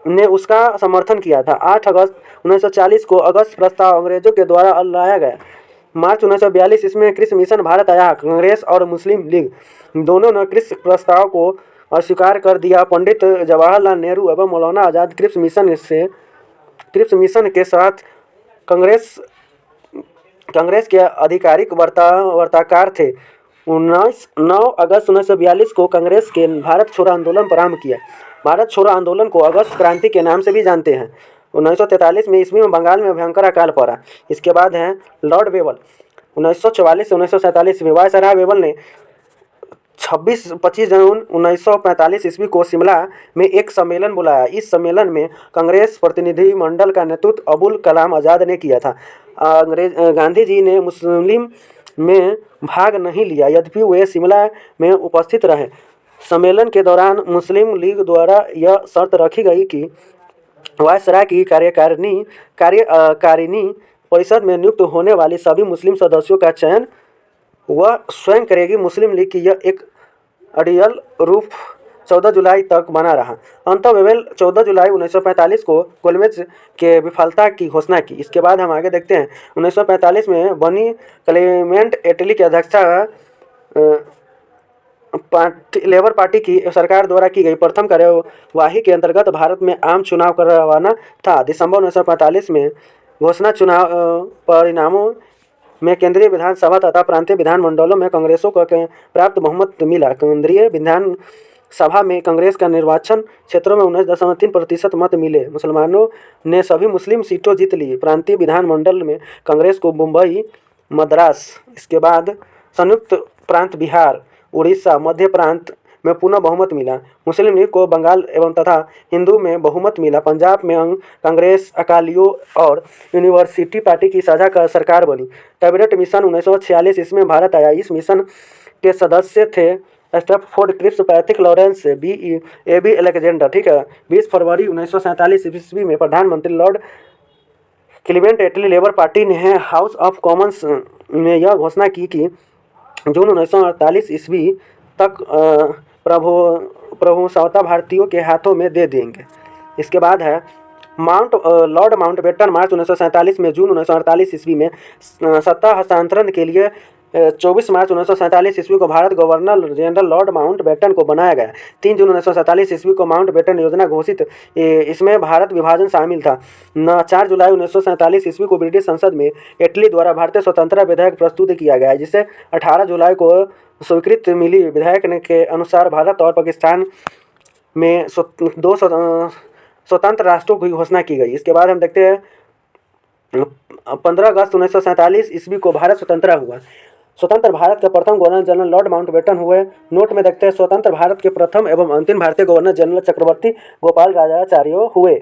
Speaker 1: ने उसका समर्थन किया था। 8 अगस्त 1940 को अगस्त प्रस्ताव अंग्रेजों के द्वारा लाया गया। मार्च 1942 ईस्वी में क्रिस मिशन भारत आया। कांग्रेस और मुस्लिम लीग दोनों ने क्रिस प्रस्ताव को अस्वीकार कर दिया। पंडित जवाहरलाल नेहरू एवं मौलाना आज़ाद क्रिप्स मिशन के साथ कांग्रेस के आधिकारिक वार्ताकार थे। 9 अगस्त 1942 को कांग्रेस के भारत छोड़ो आंदोलन प्रारंभ किया। भारत छोड़ो आंदोलन को अगस्त क्रांति के नाम से भी जानते हैं। 1943 में ईस्वी में बंगाल में भयंकर अकाल पड़ा। इसके बाद है लॉर्ड वेबल 1944 से 1947 में। वायसराय वेबल ने 25 जून 1945 ईस्वी को शिमला में एक सम्मेलन बुलाया। इस सम्मेलन में कांग्रेस प्रतिनिधिमंडल का नेतृत्व अबुल कलाम आज़ाद ने किया था। गांधी जी ने मुस्लिम में भाग नहीं लिया, यद्यपि वे शिमला में उपस्थित रहे। सम्मेलन के दौरान मुस्लिम लीग द्वारा यह शर्त रखी गई कि वायसराय की कार्यकारिणी परिषद में नियुक्त होने वाली सभी मुस्लिम सदस्यों का चयन वह स्वयं करेगी। मुस्लिम लीग की यह एक अड़ियल रूप 14 जुलाई तक बना रहा। अंततः वेबल 14 जुलाई 1945 को गोलमेज के विफलता की घोषणा की। इसके बाद हम आगे देखते हैं। 1945 में बनी क्लेमेंट एटली की अध्यक्षता लेबर पार्टी की सरकार द्वारा की गई प्रथम कार्यवाही के अंतर्गत भारत में आम चुनाव करवाना था। दिसंबर 1945 में घोषणा चुनाव परिणामों में केंद्रीय विधानसभा तथा प्रांतीय विधानमंडलों में कांग्रेसों को प्राप्त बहुमत मिला। केंद्रीय विधानसभा में कांग्रेस का निर्वाचन क्षेत्रों में 19.3% मत मिले। मुसलमानों ने सभी मुस्लिम सीटों जीत ली। प्रांतीय विधानमंडल में कांग्रेस को मुंबई, मद्रास, इसके बाद संयुक्त प्रांत बिहार, उड़ीसा, मध्य प्रांत में पुनः बहुमत मिला। मुस्लिम लीग को बंगाल एवं तथा हिंदू में बहुमत मिला। पंजाब में कांग्रेस, अकालियों और यूनिवर्सिटी पार्टी की साझा सरकार बनी। कैबिनेट मिशन 1946 इसमें भारत आया। इस मिशन के सदस्य थे Stafford Cripps, Patrick Lawrence, A B Alexander. ठीक है। 20 फरवरी 1947 ईस्वी में प्रधानमंत्री Lord Clement Attlee Labour Party ने हाउस ऑफ कॉमन्स में यह घोषणा की कि जून 1948 ईस्वी तक प्रभुसत्ता भारतीयों के हाथों में दे देंगे। इसके बाद है लॉर्ड माउंटबेटन मार्च 1947 में जून 1948 ईस्वी में सत्ता हस्तांतरण के लिए 24 मार्च 1947 ईस्वी को Bharat governor general Lord Mountbatten को बनाया गया। 3 जून 1947 ईस्वी को माउंटबेटन योजना घोषित, इसमें भारत विभाजन शामिल था। 4 जुलाई 1947 ईस्वी को ब्रिटिश संसद में एटली द्वारा भारतीय स्वतंत्रता विधेयक प्रस्तुत किया गया, जिसे 18 जुलाई को स्वीकृति मिली। विधेयक के अनुसार भारत और पाकिस्तान में 2 स्वतंत्र राष्ट्रों की घोषणा की गई। इसके बाद हम देखते हैं 15 अगस्त 1947 ईस्वी को भारत स्वतंत्र हुआ। स्वतंत्र भारत के प्रथम गवर्नर जनरल लॉर्ड माउंटबेटन हुए। नोट में देखते हैं स्वतंत्र भारत के प्रथम एवं अंतिम भारतीय गवर्नर जनरल चक्रवर्ती गोपाल राजाचार्य हुए।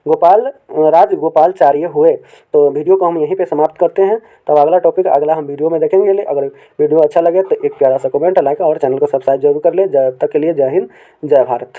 Speaker 1: राजगोपालचार्य हुए। तो वीडियो को हम यहीं पे समाप्त करते हैं। तब अगला टॉपिक अगला हम वीडियो में देखेंगे। अगर वीडियो अच्छा लगे तो एक प्यारा सा कमेंट, लाइक और चैनल को सब्सक्राइब जरूर कर ले। जब तक के लिए जय हिंद, जय भारत।